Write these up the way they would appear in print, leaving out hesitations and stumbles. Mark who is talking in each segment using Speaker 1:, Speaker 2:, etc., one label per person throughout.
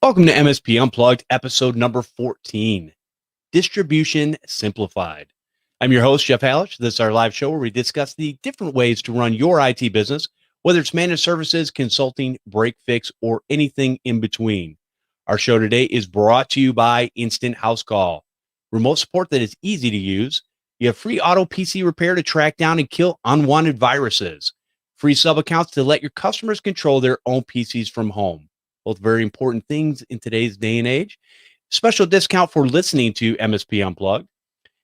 Speaker 1: Welcome to MSP Unplugged, episode number 14, Distribution Simplified. I'm your host, Jeff Halash. This is our live show where we discuss the different ways to run your IT business, whether it's managed services, consulting, break fix, or anything in between. Our show today is brought to you by Instant House Call, remote support that is easy to use. You have free auto PC repair to track down and kill unwanted viruses, free sub accounts to let your customers control their own PCs from home. Both very important things in today's day and age. Special discount for listening to MSP Unplugged.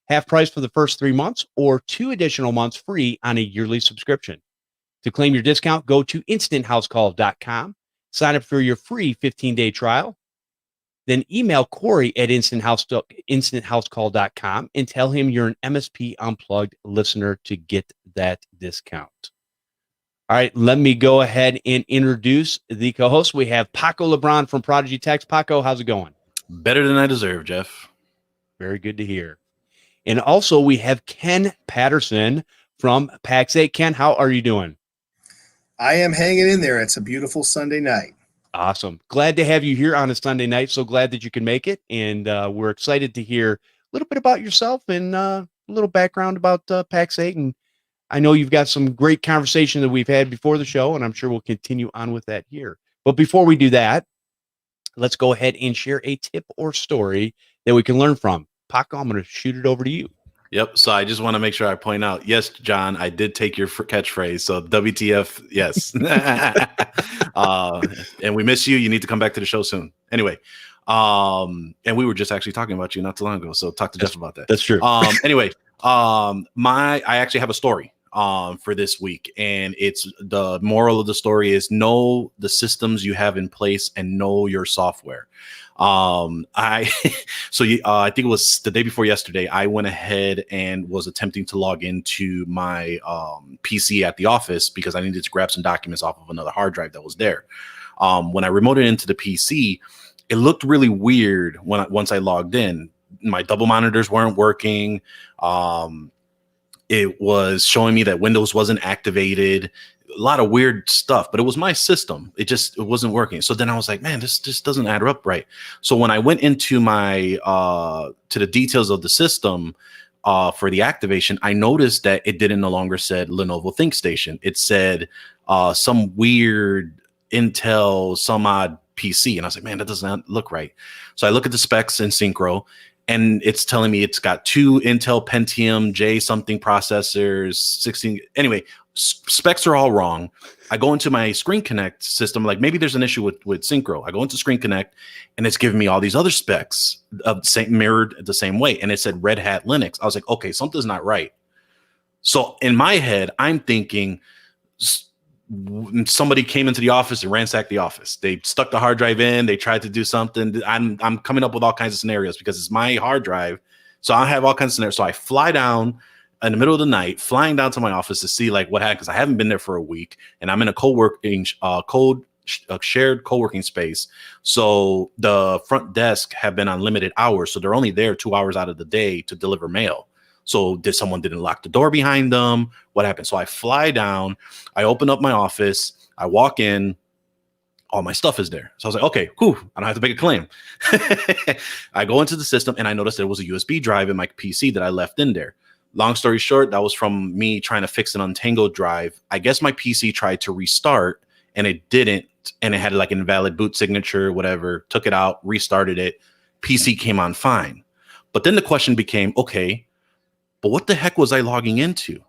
Speaker 1: Half price for the first 3 months or 2 additional months free on a yearly subscription. To claim your discount, go to instanthousecall.com. Sign up for your free 15-day trial. Then email Corey at instanthousecall.com and tell him you're an MSP Unplugged listener to get that discount. All right, let me go ahead and introduce the co-host. We have Paco Lebron from ProdigyTeks. Paco, how's it going?
Speaker 2: Better than I deserve, Jeff.
Speaker 1: Very good to hear. And also we have Ken Patterson from PAX8. Ken, how are you doing?
Speaker 3: I am hanging in there. It's a beautiful Sunday night.
Speaker 1: Awesome. Glad to have you here on a Sunday night. So glad that you can make it. And we're excited to hear a little bit about yourself and a little background about PAX8. And I know you've got some great conversation that we've had before the show, and I'm sure we'll continue on with that here. But before we do that, let's go ahead and share a tip or story that we can learn from. Paco, I'm going to shoot it over to you.
Speaker 2: Yep. So I just want to make sure I point out, yes, John, I did take your catchphrase. So WTF, yes. And we miss you. You need to come back to the show soon. Anyway, and we were just actually talking about you not too long ago. So talk to Jeff about that.
Speaker 1: That's true.
Speaker 2: Anyway, I actually have a story for this week, and it's the moral of the story is know the systems you have in place and know your software. I think it was the day before yesterday, I went ahead and was attempting to log into my PC at the office because I needed to grab some documents off of another hard drive that was there. When I remoted into the PC, it looked really weird once I logged in. My double monitors weren't working. It was showing me that Windows wasn't activated, a lot of weird stuff, but it was my system. It wasn't working. So then I was like, man, this just doesn't add up right. So when I went into my, to the details of the system for the activation, I noticed that it didn't no longer said Lenovo ThinkStation. It said some weird Intel, some odd PC. And I was like, man, that doesn't look right. So I look at the specs in Synchro, and it's telling me it's got 2 Intel Pentium J something processors, 16. Anyway, specs are all wrong. I go into my Screen Connect system, like maybe there's an issue with Synchro. I go into Screen Connect, and it's giving me all these other specs mirrored the same way. And it said Red Hat Linux. I was like, okay, something's not right. So in my head, I'm thinking somebody came into the office and ransacked the office. They stuck the hard drive in. They tried to do something. I'm coming up with all kinds of scenarios because it's my hard drive. So I have all kinds of scenarios. So I fly down in the middle of the night, flying down to my office to see like what happened, because I haven't been there for a week, and I'm in a shared co-working space. So the front desk have been on limited hours. So they're only there 2 hours out of the day to deliver mail. So someone didn't lock the door behind them? What happened? So I fly down, I open up my office, I walk in, all my stuff is there. So I was like, okay, cool. I don't have to make a claim. I go into the system, and I noticed there was a USB drive in my PC that I left in there. Long story short, that was from me trying to fix an untangled drive. I guess my PC tried to restart, and it didn't. And it had like an invalid boot signature, whatever. Took it out, restarted it. PC came on fine. But then the question became, okay, but what the heck was I logging into?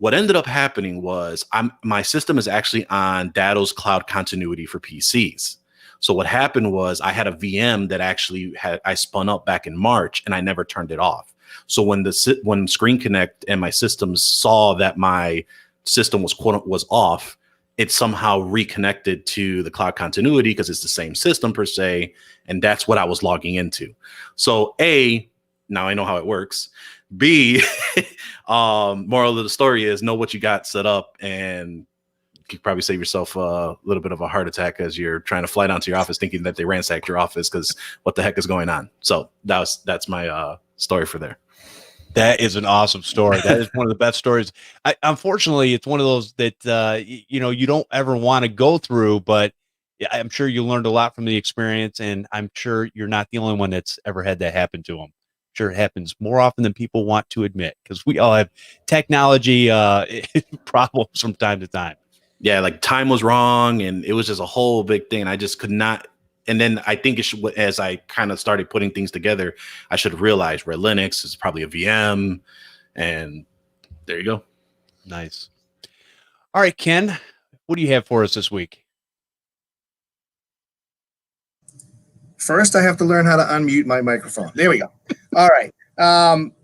Speaker 2: What ended up happening was my system is actually on Datto's cloud continuity for PCs. So what happened was I had a VM that actually I spun up back in March, and I never turned it off. So when Screen Connect and my systems saw that my system was off, it somehow reconnected to the cloud continuity because it's the same system per se, and that's what I was logging into. So A, now I know how it works. B, moral of the story is know what you got set up, and you could probably save yourself a little bit of a heart attack as you're trying to fly down to your office thinking that they ransacked your office, because what the heck is going on? So that's my story for there.
Speaker 1: That is an awesome story. That is one of the best stories. Unfortunately, it's one of those that you don't ever want to go through, but yeah, I'm sure you learned a lot from the experience, and I'm sure you're not the only one that's ever had that happen to them. Sure, it happens more often than people want to admit, because we all have technology problems from time to time.
Speaker 2: Yeah, like time was wrong, and it was just a whole big thing. I just could not. And then I think as I kind of started putting things together, I should have realized Red Linux is probably a VM, and there you go.
Speaker 1: Nice. All right, Ken, what do you have for us this week?
Speaker 3: First, I have to learn how to unmute my microphone. There we go. All right.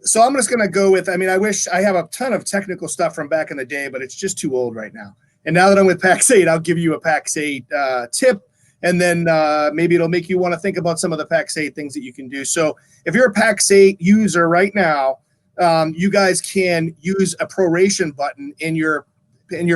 Speaker 3: So I'm just going to go with, I wish I have a ton of technical stuff from back in the day, but it's just too old right now. And now that I'm with PAX8, I'll give you a PAX8 tip, and then maybe it'll make you want to think about some of the PAX8 things that you can do. So if you're a PAX8 user right now, you guys can use a proration button in your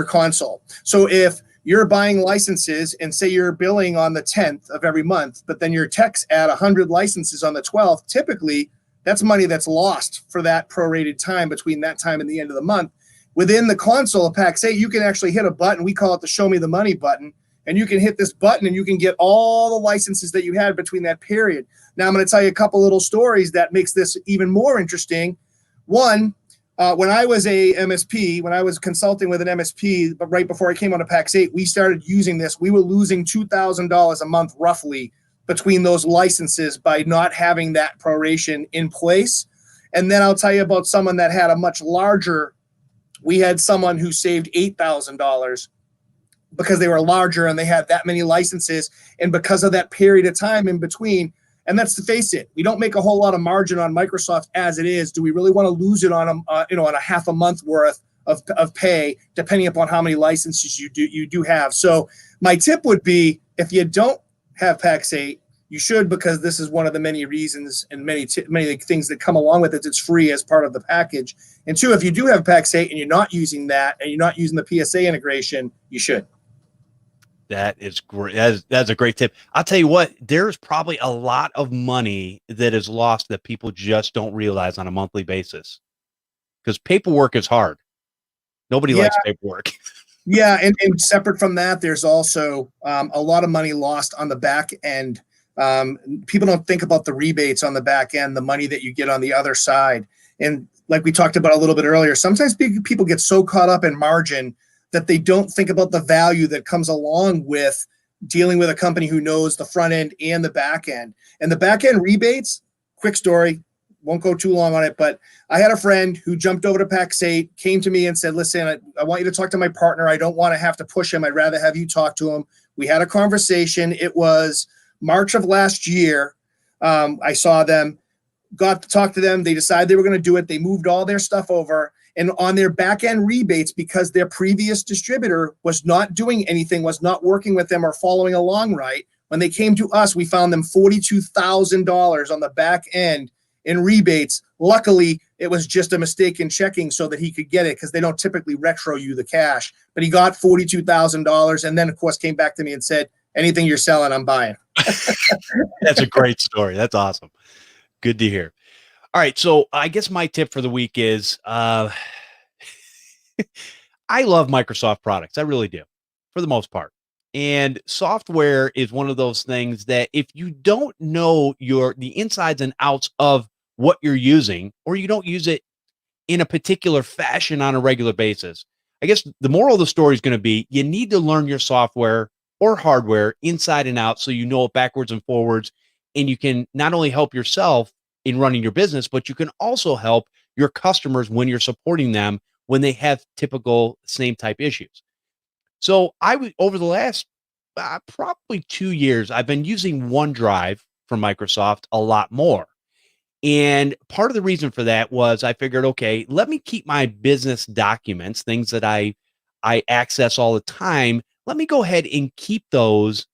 Speaker 3: console. So if you're buying licenses and say you're billing on the 10th of every month, but then your techs add 100 licenses on the 12th, typically that's money that's lost for that prorated time between that time and the end of the month. Within the console of PAX8, you can actually hit a button. We call it the Show Me the Money button. And you can hit this button and you can get all the licenses that you had between that period. Now I'm going to tell you a couple little stories that makes this even more interesting. One, when I was a MSP, when I was consulting with an MSP, but right before I came on to PAX8, we started using this. We were losing $2,000 a month roughly between those licenses by not having that proration in place. And then I'll tell you about someone that had a much larger. We had someone who saved $8,000 because they were larger and they had that many licenses. And because of that period of time in between, and that's to face it, we don't make a whole lot of margin on Microsoft as it is. Do we really want to lose it on a half a month worth of pay, depending upon how many licenses you do have? So my tip would be, if you don't have PAX8, you should, because this is one of the many reasons and many things that come along with it. It's free as part of the package. And two, if you do have PAX8 and you're not using that and you're not using the PSA integration, you should.
Speaker 1: That is great. That's a great tip. I'll tell you what, there's probably a lot of money that is lost that people just don't realize on a monthly basis, because paperwork is hard. Nobody likes paperwork.
Speaker 3: Yeah, and separate from that, there's also a lot of money lost on the back end. People don't think about the rebates on the back end, the money that you get on the other side. And like we talked about a little bit earlier, sometimes people get so caught up in margin that they don't think about the value that comes along with dealing with a company who knows the front end and the back end. And the back end rebates, quick story, won't go too long on it, but I had a friend who jumped over to PAX8, came to me and said, listen, I want you to talk to my partner. I don't want to have to push him. I'd rather have you talk to him. We had a conversation. It was March of last year. I saw them, got to talk to them. They decided they were going to do it. They moved all their stuff over. And on their back end rebates, because their previous distributor was not doing anything, was not working with them or following along right, when they came to us, we found them $42,000 on the back end in rebates. Luckily, it was just a mistake in checking so that he could get it, because they don't typically retro you the cash. But he got $42,000, and then, of course, came back to me and said, anything you're selling, I'm buying.
Speaker 1: That's a great story. That's awesome. Good to hear. All right. So I guess my tip for the week is I love Microsoft products. I really do, for the most part. And software is one of those things that if you don't know the insides and outs of what you're using, or you don't use it in a particular fashion on a regular basis, I guess the moral of the story is going to be you need to learn your software or hardware inside and out so you know it backwards and forwards. And you can not only help yourself in running your business, but you can also help your customers when you're supporting them when they have typical same type issues. So over the last probably 2 years, I've been using OneDrive from Microsoft a lot more. And part of the reason for that was I figured, okay, let me keep my business documents, things that I access all the time. Let me go ahead and keep those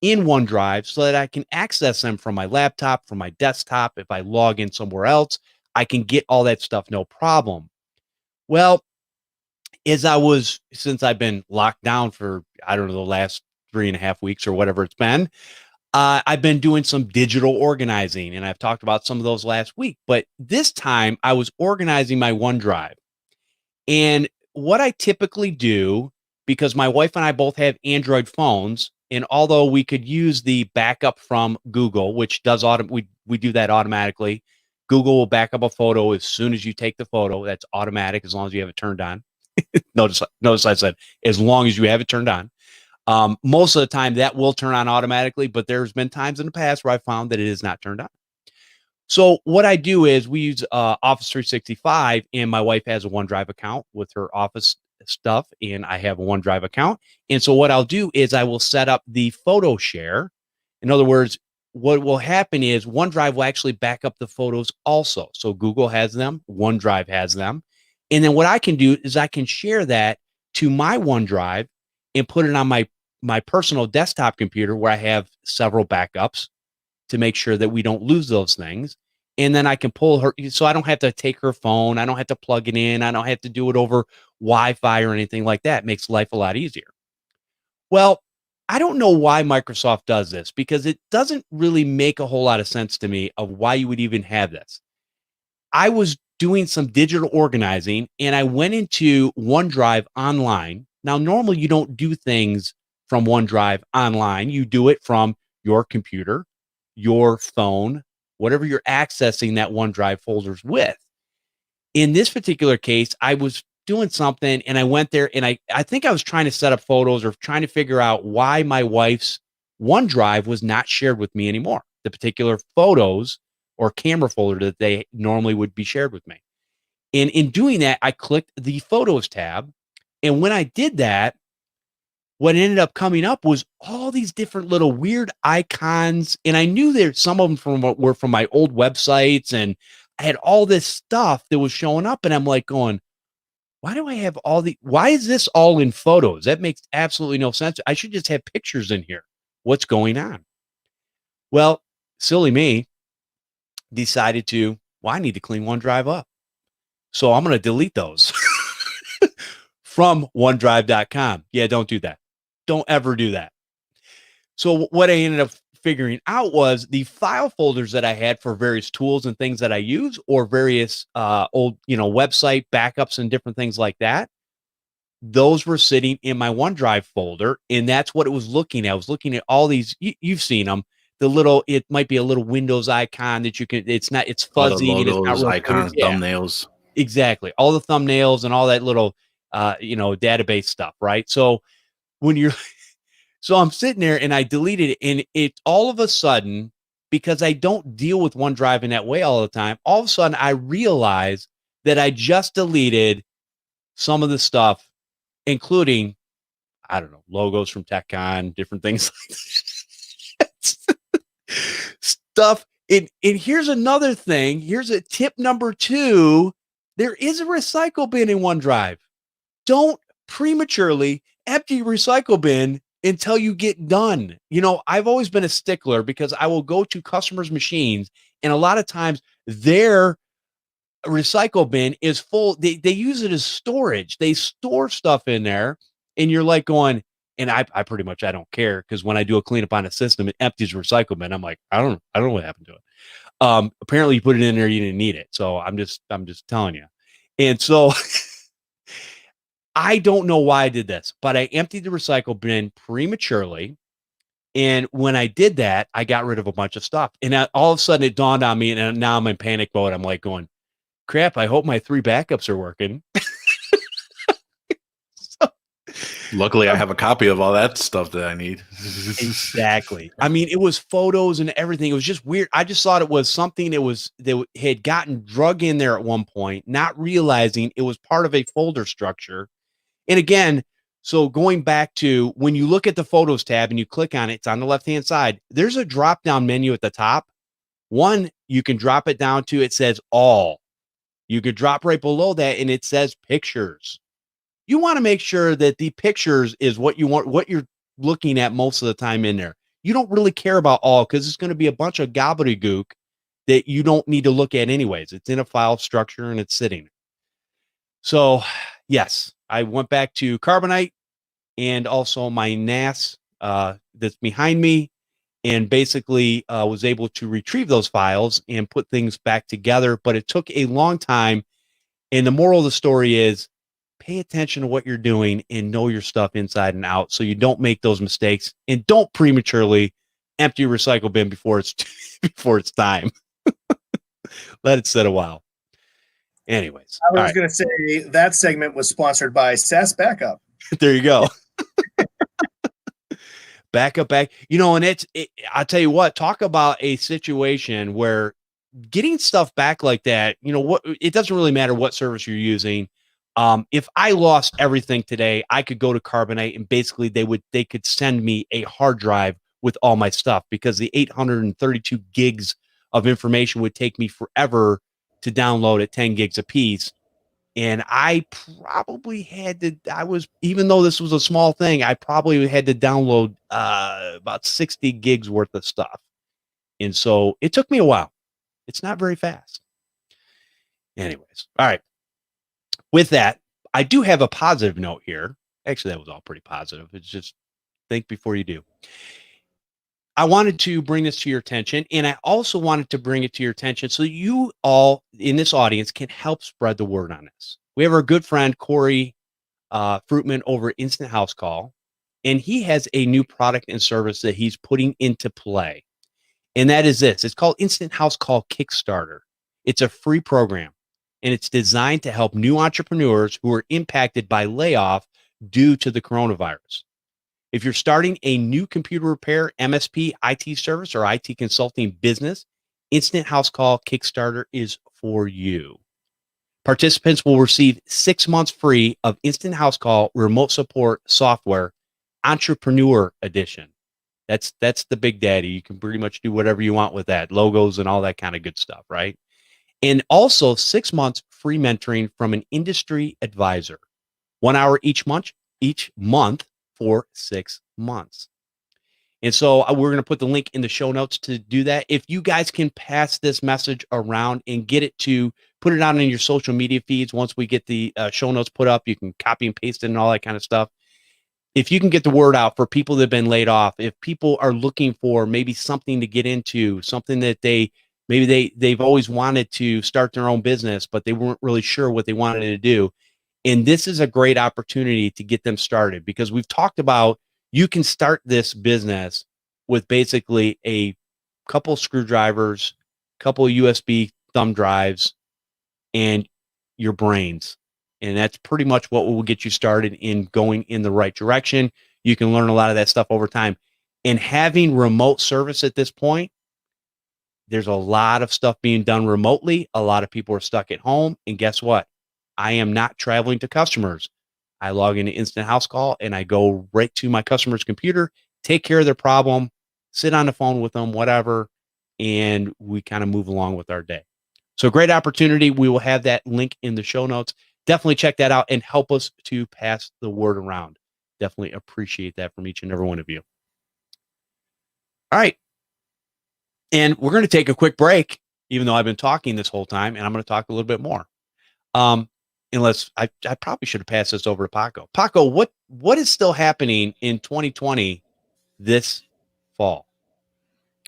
Speaker 1: in OneDrive so that I can access them from my laptop, from my desktop. If I log in somewhere else, I can get all that stuff, no problem. Well, since I've been locked down for, I don't know, the last 3.5 weeks or whatever it's been, I've been doing some digital organizing, and I've talked about some of those last week. But this time I was organizing my OneDrive. And what I typically do, because my wife and I both have Android phones, And although we could use the backup from Google, which does we do that automatically. Google will back up a photo as soon as you take the photo. That's automatic as long as you have it turned on. Notice I said as long as you have it turned on. Most of the time that will turn on automatically, but there's been times in the past where I found that it is not turned on. So what I do is we use Office 365, and my wife has a OneDrive account with her Office stuff, and I have a OneDrive account. And so what I'll do is I will set up the photo share. In other words, what will happen is OneDrive will actually back up the photos also. So Google has them, OneDrive has them. And then what I can do is I can share that to my OneDrive and put it on my personal desktop computer where I have several backups to make sure that we don't lose those things. And then I can pull her, so I don't have to take her phone. I don't have to plug it in. I don't have to do it over Wi-Fi or anything like that. It makes life a lot easier. Well, I don't know why Microsoft does this because it doesn't really make a whole lot of sense to me of why you would even have this. I was doing some digital organizing and I went into OneDrive online. Now, normally you don't do things from OneDrive online. You do it from your computer, your phone, whatever you're accessing that OneDrive folders with. In this particular case, I was doing something and I went there and I think I was trying to set up photos or trying to figure out why my wife's OneDrive was not shared with me anymore. The particular photos or camera folder that they normally would be shared with me. And in doing that, I clicked the Photos tab. And when I did that, what ended up coming up was all these different little weird icons. And I knew there some of them were from my old websites. And I had all this stuff that was showing up. And I'm like going, why do I have why is this all in photos? That makes absolutely no sense. I should just have pictures in here. What's going on? Well, silly me decided I need to clean OneDrive up. So I'm going to delete those from OneDrive.com. Yeah, don't do that. Don't ever do that. So what I ended up figuring out was the file folders that I had for various tools and things that I use or various old, website backups and different things like that. Those were sitting in my OneDrive folder. And that's what it was looking at. I was looking at all these, you've seen them. It might be a little Windows icon that it's fuzzy
Speaker 2: all the logos,
Speaker 1: and it's not
Speaker 2: icons,
Speaker 1: yeah,
Speaker 2: thumbnails.
Speaker 1: Exactly. All the thumbnails and all that little, database stuff. Right. So so I'm sitting there and I deleted it and it all of a sudden, because I don't deal with OneDrive in that way all the time, all of a sudden I realize that I just deleted some of the stuff, including, I don't know, logos from TechCon, different things like that. Stuff. And here's another thing. Here's a tip number 2. There is a recycle bin in OneDrive. Don't prematurely empty your recycle bin until you get done. I've always been a stickler because I will go to customers' machines and a lot of times their recycle bin is full. They use it as storage. They store stuff in there and you're like going, and I pretty much, I don't care because when I do a cleanup on a system, it empties recycle bin. I'm like, I don't know what happened to it. Apparently you put it in there, you didn't need it. So I'm just telling you. And so I don't know why I did this, but I emptied the recycle bin prematurely. And when I did that, I got rid of a bunch of stuff. And all of a sudden it dawned on me and now I'm in panic mode. I'm like going, crap, I hope my 3 backups are working.
Speaker 2: Luckily, I have a copy of all that stuff that I need.
Speaker 1: Exactly. I mean, it was photos and everything. It was just weird. I just thought it was something that had gotten drug in there at one point, not realizing it was part of a folder structure. And again, so going back to when you look at the Photos tab and you click on it, it's on the left-hand side. There's a drop-down menu at the top. One, you can drop it down to, it says all. You could drop right below that and it says pictures. You want to make sure that the pictures is what you want, what you're looking at most of the time in there. You don't really care about all because it's going to be a bunch of gobbledygook that you don't need to look at anyways. It's in a file structure and it's sitting. So yes, I went back to Carbonite and also my NAS that's behind me and basically was able to retrieve those files and put things back together. But it took a long time. And the moral of the story is pay attention to what you're doing and know your stuff inside and out so you don't make those mistakes, and don't prematurely empty your recycle bin before it's before it's time. Let it sit a while. Anyways,
Speaker 3: I was going to say that segment was sponsored by SAS Backup.
Speaker 1: There you go. back. And I'll tell you what, talk about a situation where getting stuff back like that, it doesn't really matter what service you're using. If I lost everything today, I could go to Carbonite and basically they could send me a hard drive with all my stuff, because the 832 gigs of information would take me forever to download at 10 gigs a piece. And I probably even though this was a small thing, I probably had to download about 60 gigs worth of stuff. And so it took me a while. It's not very fast. Anyways, all right. With that, I do have a positive note here. Actually, that was all pretty positive. It's just think before you do. I wanted to bring this to your attention, and I also wanted to bring it to your attention so you all in this audience can help spread the word on this. We have our good friend, Corey Fruitman over at Instant House Call, and he has a new product and service that he's putting into play. And that is this. It's called Instant House Call Kickstarter. It's a free program, and it's designed to help new entrepreneurs who are impacted by layoff due to the coronavirus. If you're starting a new computer repair, MSP, IT service, or IT consulting business, Instant House Call Kickstarter is for you. Participants will receive 6 months free of Instant House Call remote support software, Entrepreneur Edition. That's the big daddy. You can pretty much do whatever you want with that, logos and all that kind of good stuff, right? And also 6 months free mentoring from an industry advisor, 1 hour each month for 6 months. And so we're going to put the link in the show notes to do that. If you guys can pass this message around and put it out in your social media feeds, once we get the show notes put up, you can copy and paste it and all that kind of stuff. If you can get the word out for people that have been laid off, if people are looking for maybe something to get into, something that they've always wanted to start their own business, but they weren't really sure what they wanted to do. And this is a great opportunity to get them started, because we've talked about you can start this business with basically a couple screwdrivers, couple USB thumb drives, and your brains. And that's pretty much what will get you started in going in the right direction. You can learn a lot of that stuff over time. And having remote service at this point, there's a lot of stuff being done remotely. A lot of people are stuck at home. And guess what? I am not traveling to customers. I log into Instant House Call and I go right to my customer's computer, take care of their problem, sit on the phone with them, whatever, and we kind of move along with our day. So great opportunity. We will have that link in the show notes. Definitely check that out and help us to pass the word around. Definitely appreciate that from each and every one of you. All right. And we're going to take a quick break, even though I've been talking this whole time, and I'm going to talk a little bit more. Unless I probably should have passed this over to Paco. Paco, what is still happening in 2020 this fall?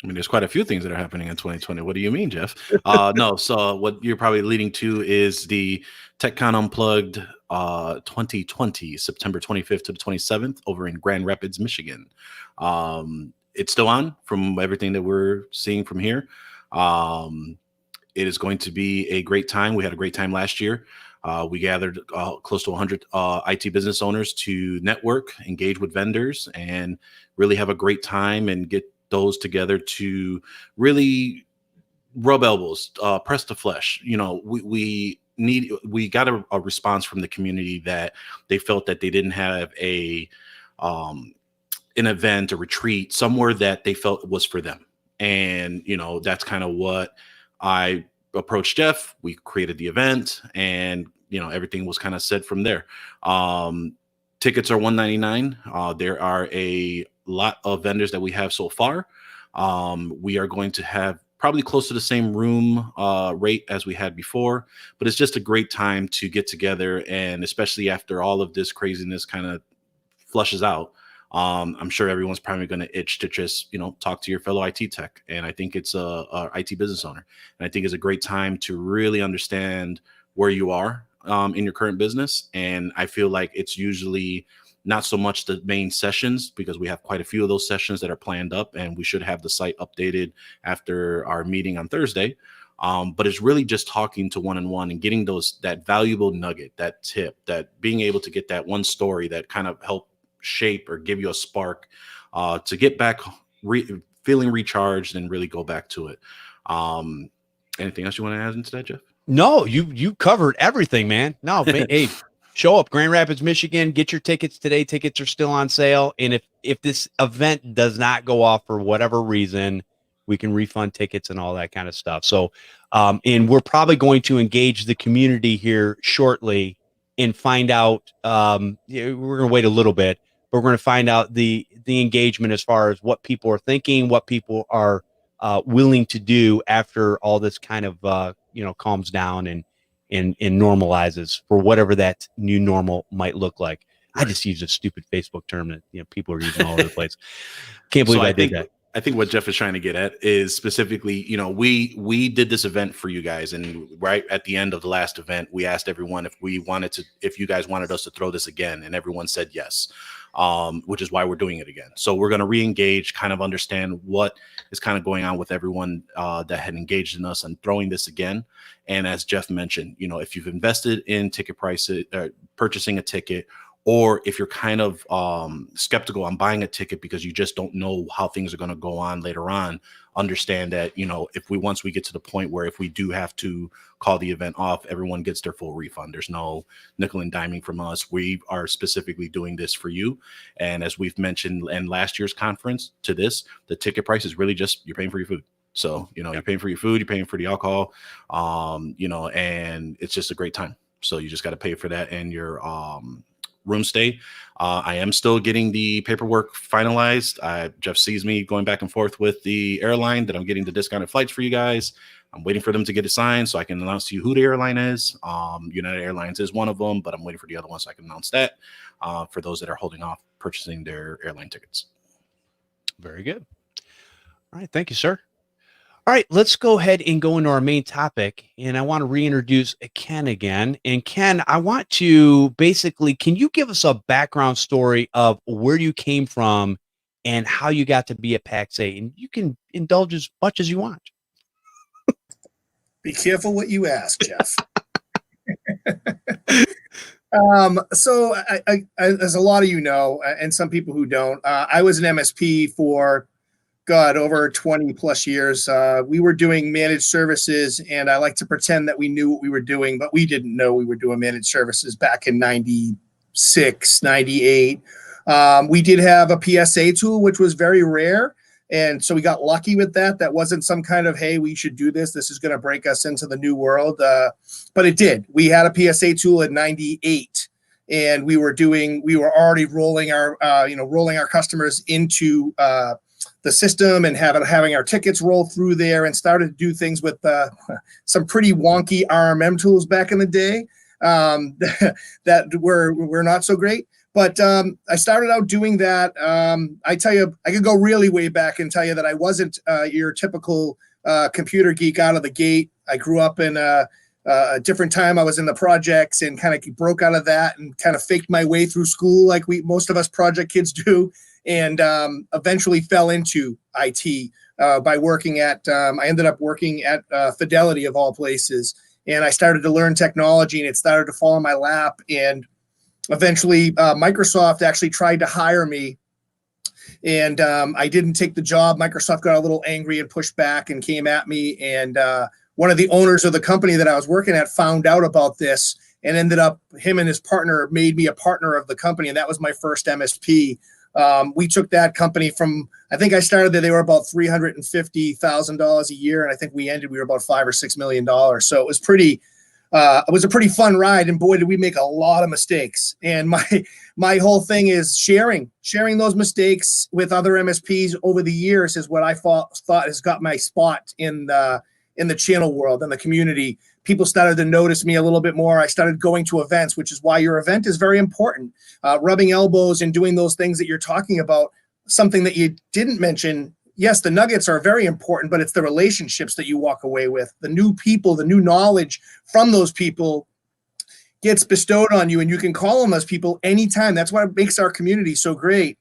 Speaker 2: I mean, there's quite a few things that are happening in 2020. What do you mean, Jeff? No. So what you're probably leading to is the TechCon Unplugged 2020, September 25th to the 27th over in Grand Rapids, Michigan. It's still on from everything that we're seeing from here. It is going to be a great time. We had a great time last year. We gathered close to 100 IT business owners to network, engage with vendors, and really have a great time and get those together to really rub elbows, press the flesh. You know, we got a response from the community that they felt that they didn't have an event, a retreat, somewhere that they felt was for them. And, you know, that's kind of what I approached Jeff. We created the event, and, you know, everything was kind of set from there. Tickets are $199. There are a lot of vendors that we have so far. We are going to have probably close to the same room rate as we had before, but it's just a great time to get together. And especially after all of this craziness kind of flushes out, I'm sure everyone's probably going to itch to just, you know, talk to your fellow IT tech. And I think it's a IT business owner. And I think it's a great time to really understand where you are, in your current business. And I feel like it's usually not so much the main sessions, because we have quite a few of those sessions that are planned up, and we should have the site updated after our meeting on Thursday. But it's really just talking to one-on-one and getting that valuable nugget, that tip, that being able to get that one story that kind of help shape or give you a spark to get back feeling recharged and really go back to it. Anything else you want to add into that, Jeff?
Speaker 1: No, you covered everything, man. No, hey, show up, Grand Rapids, Michigan. Get your tickets today. Tickets are still on sale. And if this event does not go off for whatever reason, we can refund tickets and all that kind of stuff. So, and we're probably going to engage the community here shortly and find out. We're going to wait a little bit, but we're going to find out the engagement as far as what people are thinking, what people are willing to do after all this kind of calms down and normalizes for whatever that new normal might look like. I just used a stupid Facebook term that people are using all over the place. Can't believe I did that.
Speaker 2: I think what Jeff is trying to get at is specifically, we did this event for you guys, and right at the end of the last event, we asked everyone if you guys wanted us to throw this again, and everyone said yes, which is why we're doing it again. So we're going to re-engage, kind of understand what is kind of going on with everyone that had engaged in us and throwing this again. And as Jeff mentioned, if you've invested in ticket prices, purchasing a ticket, or if you're kind of skeptical on buying a ticket because you just don't know how things are going to go on later on, understand that, once we get to the point where if we do have to call the event off, everyone gets their full refund. There's no nickel and diming from us. We are specifically doing this for you. And as we've mentioned in last year's conference to this, the ticket price is really just, you're paying for your food. So, you're paying for your food, you're paying for the alcohol, and it's just a great time. So you just got to pay for that and your room stay. I am still getting the paperwork finalized. Jeff sees me going back and forth with the airline that I'm getting the discounted flights for you guys. I'm waiting for them to get it signed so I can announce to you who the airline is. United Airlines is one of them, but I'm waiting for the other one so I can announce that for those that are holding off purchasing their airline tickets.
Speaker 1: Very good. All right. Thank you, sir. All right, let's go ahead and go into our main topic. And I want to reintroduce Ken again. And Ken, I want to basically, can you give us a background story of where you came from and how you got to be at PAX8? And you can indulge as much as you want.
Speaker 3: Be careful what you ask, Jeff. So I, as a lot of and some people who don't, I was an MSP for over 20 plus years. We were doing managed services, and I like to pretend that we knew what we were doing, but we didn't know we were doing managed services back in 96, 98. We did have a PSA tool, which was very rare. And so we got lucky with that. That wasn't some kind of, hey, we should do this. This is going to break us into the new world. But it did. We had a PSA tool in 98, and we were already rolling our customers into the system and having our tickets roll through there, and started to do things with some pretty wonky RMM tools back in the day that were not so great. But I started out doing that. I tell you, I could go really way back and tell you that I wasn't your typical computer geek out of the gate. I grew up in a different time. I was in the projects and kind of broke out of that and kind of faked my way through school like most of us project kids do. And eventually fell into IT by working at, I ended up working at Fidelity of all places. And I started to learn technology, and it started to fall in my lap. And eventually Microsoft actually tried to hire me, and I didn't take the job. Microsoft got a little angry and pushed back and came at me. And one of the owners of the company that I was working at found out about this, and ended up, him and his partner made me a partner of the company. And that was my first MSP. We took that company from, I think I started there, they were about $350,000 a year. And I think we were about $5 or $6 million. So it was a pretty fun ride. And boy, did we make a lot of mistakes. And my whole thing is sharing those mistakes with other MSPs over the years is what I thought has got my spot in the channel world and the community. People started to notice me a little bit more. I started going to events, which is why your event is very important. Rubbing elbows and doing those things that you're talking about. Something that you didn't mention. Yes, the nuggets are very important, but it's the relationships that you walk away with, the new people, the new knowledge from those people gets bestowed on you, and you can call on those people anytime. That's what makes our community so great.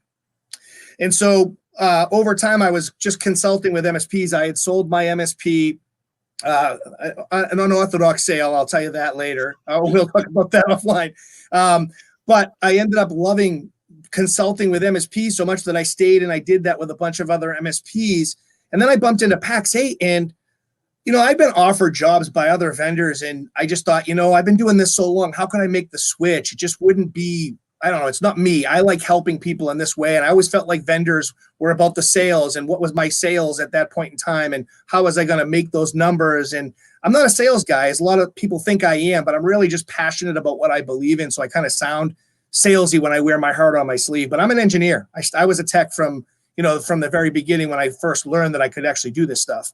Speaker 3: And so over time, I was just consulting with MSPs. I had sold my MSP an unorthodox sale. I'll tell you that later. We'll talk about that offline. But I ended up loving consulting with MSPs so much that I stayed, and I did that with a bunch of other MSPs. And then I bumped into PAX 8, and I'd been offered jobs by other vendors, and I just thought, I've been doing this so long. How can I make the switch? It just wouldn't be, I don't know. It's not me. I like helping people in this way. And I always felt like vendors were about the sales and what was my sales at that point in time and how was I going to make those numbers. And I'm not a sales guy, as a lot of people think I am, but I'm really just passionate about what I believe in. So I kind of sound salesy when I wear my heart on my sleeve, but I'm an engineer. I was a tech from the very beginning when I first learned that I could actually do this stuff.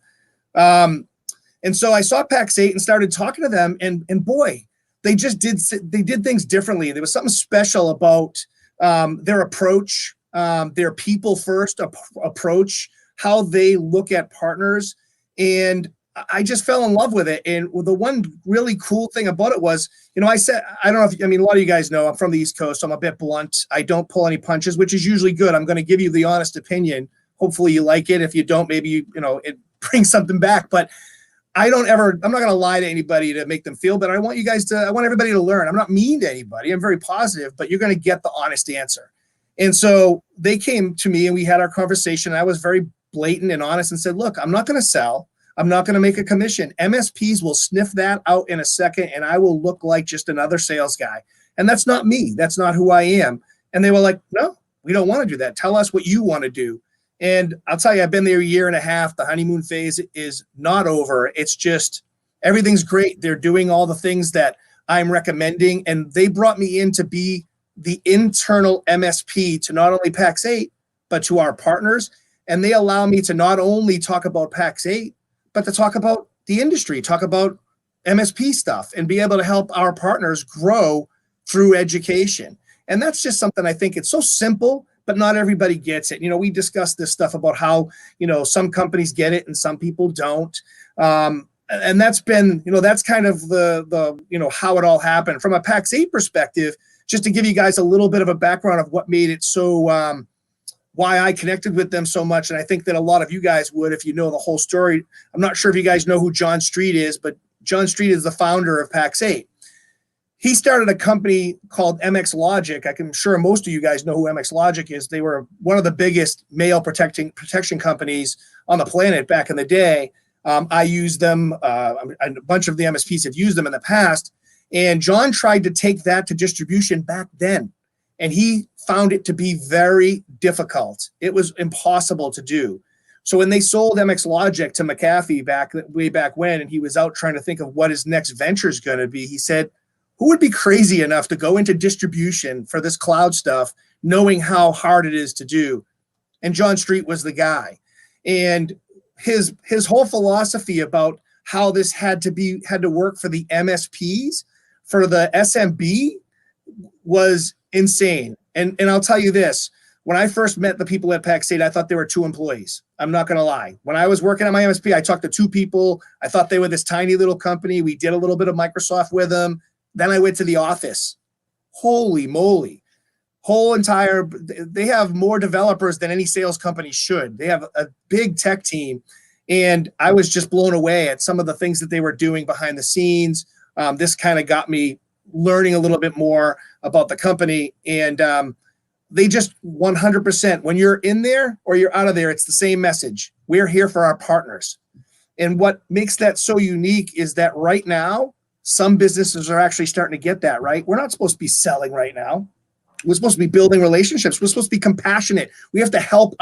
Speaker 3: And so I saw PAX 8 and started talking to them, and boy, they did things differently. There was something special about their approach, their people first approach, how they look at partners. And I just fell in love with it. And the one really cool thing about it was, I said, I don't know if, a lot of you guys know I'm from the East Coast, so I'm a bit blunt. I don't pull any punches, which is usually good. I'm going to give you the honest opinion. Hopefully you like it. If you don't, maybe, it brings something back. But I'm not going to lie to anybody to make them feel better. I want everybody to learn. I'm not mean to anybody. I'm very positive, but you're going to get the honest answer. And so they came to me and we had our conversation. I was very blatant and honest and said, look, I'm not going to sell. I'm not going to make a commission. MSPs will sniff that out in a second, and I will look like just another sales guy. And that's not me. That's not who I am. And they were like, no, we don't want to do that. Tell us what you want to do. And I'll tell you, I've been there a year and a half. The honeymoon phase is not over. It's just everything's great. They're doing all the things that I'm recommending. And they brought me in to be the internal MSP to not only PAX 8, but to our partners. And they allow me to not only talk about PAX 8, but to talk about the industry, talk about MSP stuff, and be able to help our partners grow through education. And that's just something I think it's so simple, but not everybody gets it. We discussed this stuff about how, some companies get it and some people don't. And that's been, that's kind of the how it all happened. From a PAX 8 perspective, just to give you guys a little bit of a background of what made it so, why I connected with them so much. And I think that a lot of you guys would, if you know the whole story. I'm not sure if you guys know who John Street is, but John Street is the founder of PAX 8. He started a company called MX Logic. I'm sure most of you guys know who MX Logic is. They were one of the biggest mail protection companies on the planet back in the day. I used them. A bunch of the MSPs have used them in the past. And John tried to take that to distribution back then. And he found it to be very difficult. It was impossible to do. So when they sold MX Logic to McAfee way back when, and he was out trying to think of what his next venture is going to be, he said, who would be crazy enough to go into distribution for this cloud stuff, knowing how hard it is to do? And John Street was the guy. And his whole philosophy about how this had to work for the MSPs, for the SMB, was insane. And I'll tell you this, when I first met the people at PAX 8, I thought there were 2 employees. I'm not going to lie. When I was working at my MSP, I talked to 2 people. I thought they were this tiny little company. We did a little bit of Microsoft with them. Then I went to the office. Holy moly. They have more developers than any sales company should. They have a big tech team. And I was just blown away at some of the things that they were doing behind the scenes. This kind of got me learning a little bit more about the company. And they just 100%, when you're in there or you're out of there, it's the same message. We're here for our partners. And what makes that so unique is that right now, some businesses are actually starting to get that, right? We're not supposed to be selling right now. We're supposed to be building relationships. We're supposed to be compassionate. We have to help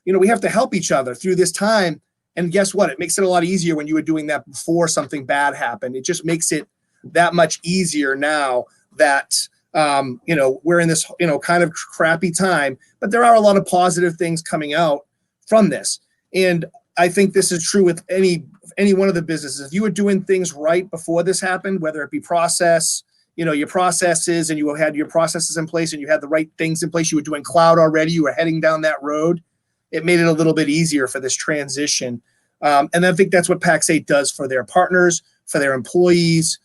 Speaker 3: we have to help each other through this time. And guess what? It makes it a lot easier when you were doing that before something bad happened. It just makes it that much easier now that, we're in this, kind of crappy time, but there are a lot of positive things coming out from this. And I think this is true with any one of the businesses. If you were doing things right before this happened, whether it be process, your processes, and you had your processes in place and you had the right things in place, you were doing cloud already, you were heading down that road, it made it a little bit easier for this transition. And I think that's what PAX 8 does for their partners, for their employees.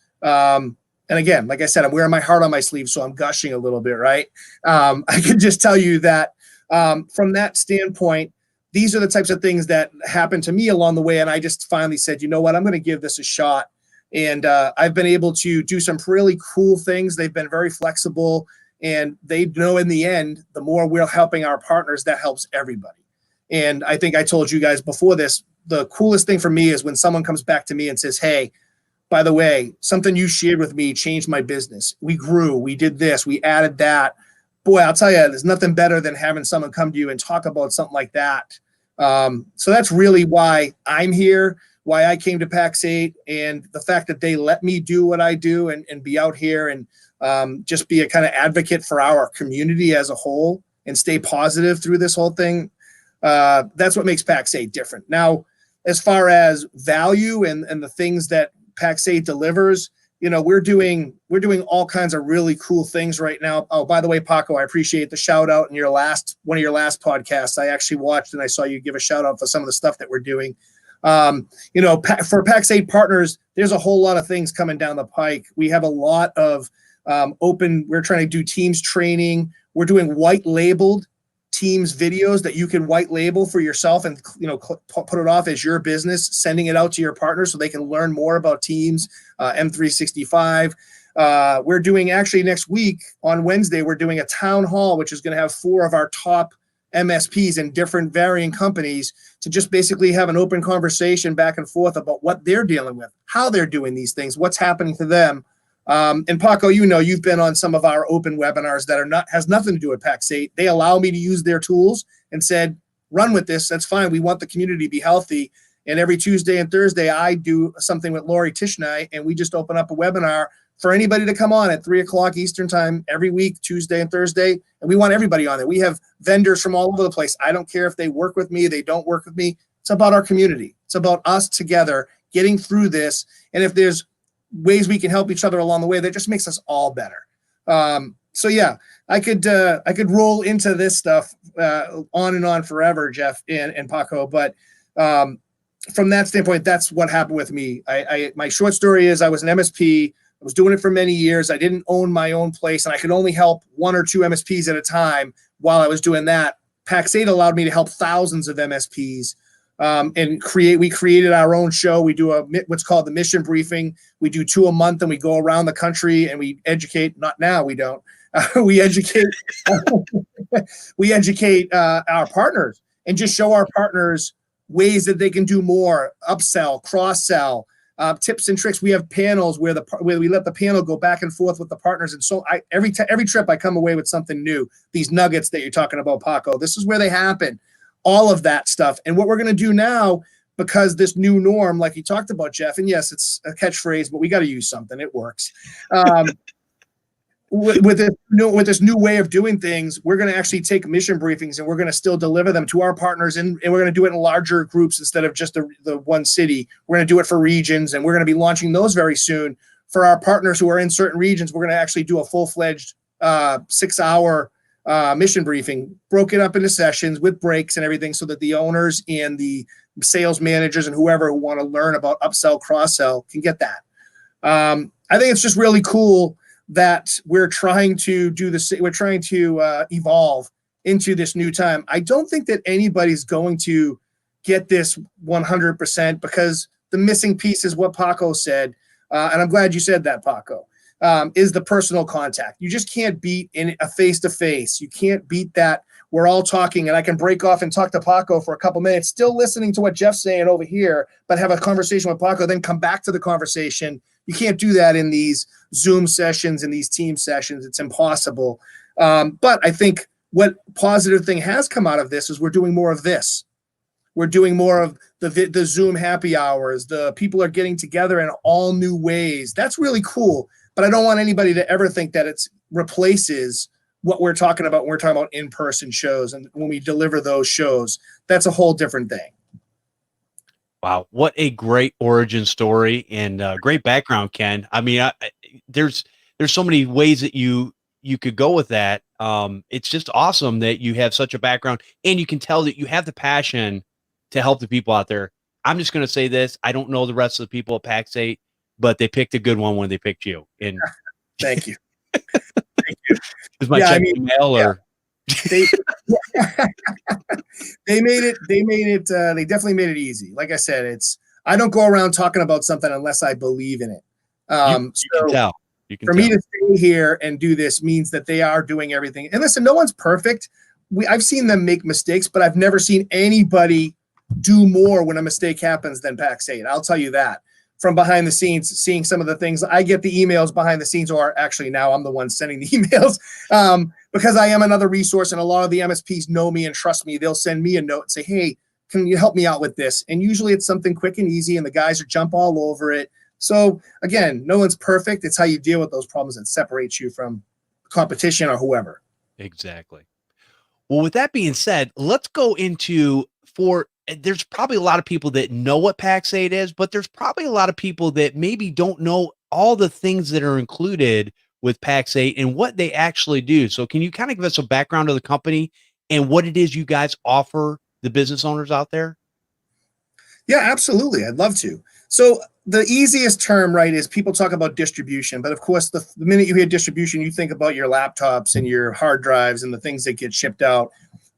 Speaker 3: and again, like I said, I'm wearing my heart on my sleeve, so I'm gushing a little bit, right? I can just tell you that from that standpoint, these are the types of things that happened to me along the way. And I just finally said, you know what, I'm going to give this a shot. And I've been able to do some really cool things. They've been very flexible, and they know in the end, the more we're helping our partners, that helps everybody. And I think I told you guys before this, the coolest thing for me is when someone comes back to me and says, hey, by the way, something you shared with me changed my business. We grew, we did this, we added that. Boy, I'll tell you, there's nothing better than having someone come to you and talk about something like that. So that's really why I'm here, why I came to PAX8, and the fact that they let me do what I do and be out here and just be a kind of advocate for our community as a whole and stay positive through this whole thing. That's what makes PAX8 different. Now, as far as value and the things that PAX8 delivers, you know, we're doing all kinds of really cool things right now. Oh, by the way, Paco, I appreciate the shout out in one of your last podcasts. I actually watched and I saw you give a shout out for some of the stuff that we're doing. You know, for PAX8 partners, there's a whole lot of things coming down the pike. We have a lot of we're trying to do Teams training. We're doing white labeled Teams videos that you can white label for yourself and, you know, put it off as your business, sending it out to your partners so they can learn more about Teams, M365. We're doing, actually next week on Wednesday, we're doing a town hall, which is going to have 4 of our top MSPs in different varying companies to just basically have an open conversation back and forth about what they're dealing with, how they're doing these things, what's happening to them. And Paco, you know, you've been on some of our open webinars that has nothing to do with PAX8. They allow me to use their tools and said, run with this. That's fine. We want the community to be healthy. And every Tuesday and Thursday, I do something with Lori Tishnai, and we just open up a webinar for anybody to come on at 3:00 Eastern time every week, Tuesday and Thursday. And we want everybody on there. We have vendors from all over the place. I don't care if they work with me, they don't work with me. It's about our community. It's about us together getting through this. And if there's ways we can help each other along the way, that just makes us all better. So yeah, I could roll into this stuff on and on forever, Jeff and Paco. But from that standpoint, that's what happened with me. My short story is I was an MSP. I was doing it for many years. I didn't own my own place, and I could only help 1 or 2 MSPs at a time while I was doing that. PAX8 allowed me to help thousands of MSPs. And we created our own show. We do what's called the mission briefing. We do 2 a month, and we go around the country and we educate. Not now, we don't. We educate. We educate our partners and just show our partners ways that they can do more, upsell, cross-sell, tips and tricks. We have panels where we let the panel go back and forth with the partners. And so every trip I come away with something new. These nuggets that you're talking about, Paco, this is where they happen. All of that stuff. And what we're going to do now, because this new norm, like you talked about, Jeff, and yes, it's a catchphrase, but we got to use something. It works. With this new way of doing things, we're going to actually take mission briefings and we're going to still deliver them to our partners, and we're going to do it in larger groups instead of just the one city. We're going to do it for regions, and we're going to be launching those very soon. For our partners who are in certain regions, we're going to actually do a full-fledged 6-hour mission briefing, broken up into sessions with breaks and everything, so that the owners and the sales managers and whoever who want to learn about upsell, cross-sell can get that. I think it's just really cool that we're trying to do this. We're trying to evolve into this new time. I don't think that anybody's going to get this 100%, because the missing piece is what Paco said. And I'm glad you said that, Paco. Is the personal contact. You just can't beat in a face-to-face. You can't beat that. We're all talking, and I can break off and talk to Paco for a couple minutes, still listening to what Jeff's saying over here, but have a conversation with Paco, then come back to the conversation. You can't do that in these Zoom sessions and these team sessions. It's impossible. But I think what positive thing has come out of this is we're doing more of this. We're doing more of the Zoom happy hours. The people are getting together in all new ways. That's really cool. But I don't want anybody to ever think that it replaces what we're talking about when we're talking about in-person shows. And when we deliver those shows, that's a whole different thing.
Speaker 1: Wow. What a great origin story and great background, Ken. I mean, there's so many ways that you could go with that. It's just awesome that you have such a background, and you can tell that you have the passion to help the people out there. I'm just going to say this. I don't know the rest of the people at PAX8, but they picked a good one when they picked you. And
Speaker 3: Thank you. Thank you.
Speaker 1: Is my check email or?
Speaker 3: They they definitely made it easy. Like I said, I don't go around talking about something unless I believe in it.
Speaker 1: You can tell.
Speaker 3: For me to stay here and do this means that they are doing everything. And listen, no one's perfect. I've seen them make mistakes, but I've never seen anybody do more when a mistake happens than Pax8. I'll tell you that. From behind the scenes, seeing some of the things, I get the emails behind the scenes, or actually now I'm the one sending the emails because I am another resource, and a lot of the MSPs know me and trust me. They'll send me a note and say, hey, can you help me out with this? And usually it's something quick and easy, and the guys jump all over it. So again, no one's perfect. It's how you deal with those problems that separates you from competition or whoever.
Speaker 1: Exactly. Well, with that being said, let's go into there's probably a lot of people that know what Pax8 is, but there's probably a lot of people that maybe don't know all the things that are included with Pax8 and what they actually do. So can you kind of give us a background of the company and what it is you guys offer the business owners out there?
Speaker 3: Yeah, absolutely. I'd love to. So the easiest term, right, is people talk about distribution. But of course, the minute you hear distribution, you think about your laptops and your hard drives and the things that get shipped out.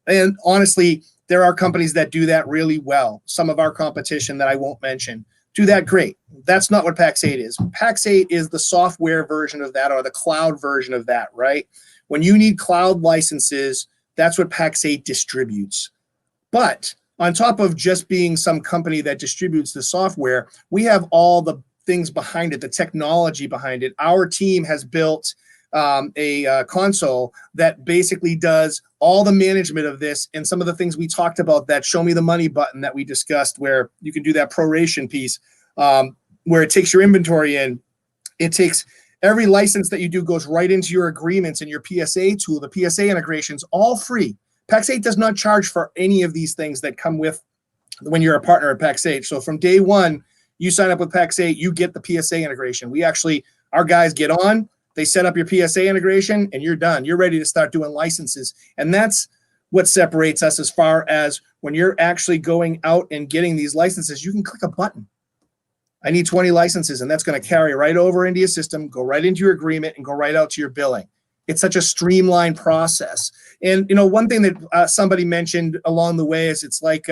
Speaker 3: And honestly, there are companies that do that really well. Some of our competition that I won't mention do that great. That's not what Pax8 is. Pax8 is the software version of that, or the cloud version of that, right? When you need cloud licenses, that's what Pax8 distributes. But on top of just being some company that distributes the software, we have all the things behind it, the technology behind it. Our team has built a console that basically does all the management of this, and some of the things we talked about, that show me the money button that we discussed, where you can do that proration piece, where it takes your inventory in. It takes every license that you do goes right into your agreements and your PSA tool, the PSA integrations, all free. Pax8 does not charge for any of these things that come with when you're a partner at Pax8. So from day one, you sign up with Pax8, you get the PSA integration. Our guys get on, they set up your PSA integration, and you're done. You're ready to start doing licenses. And that's what separates us as far as when you're actually going out and getting these licenses, you can click a button. I need 20 licenses, and that's going to carry right over into your system, go right into your agreement, and go right out to your billing. It's such a streamlined process. And, one thing that somebody mentioned along the way is it's like,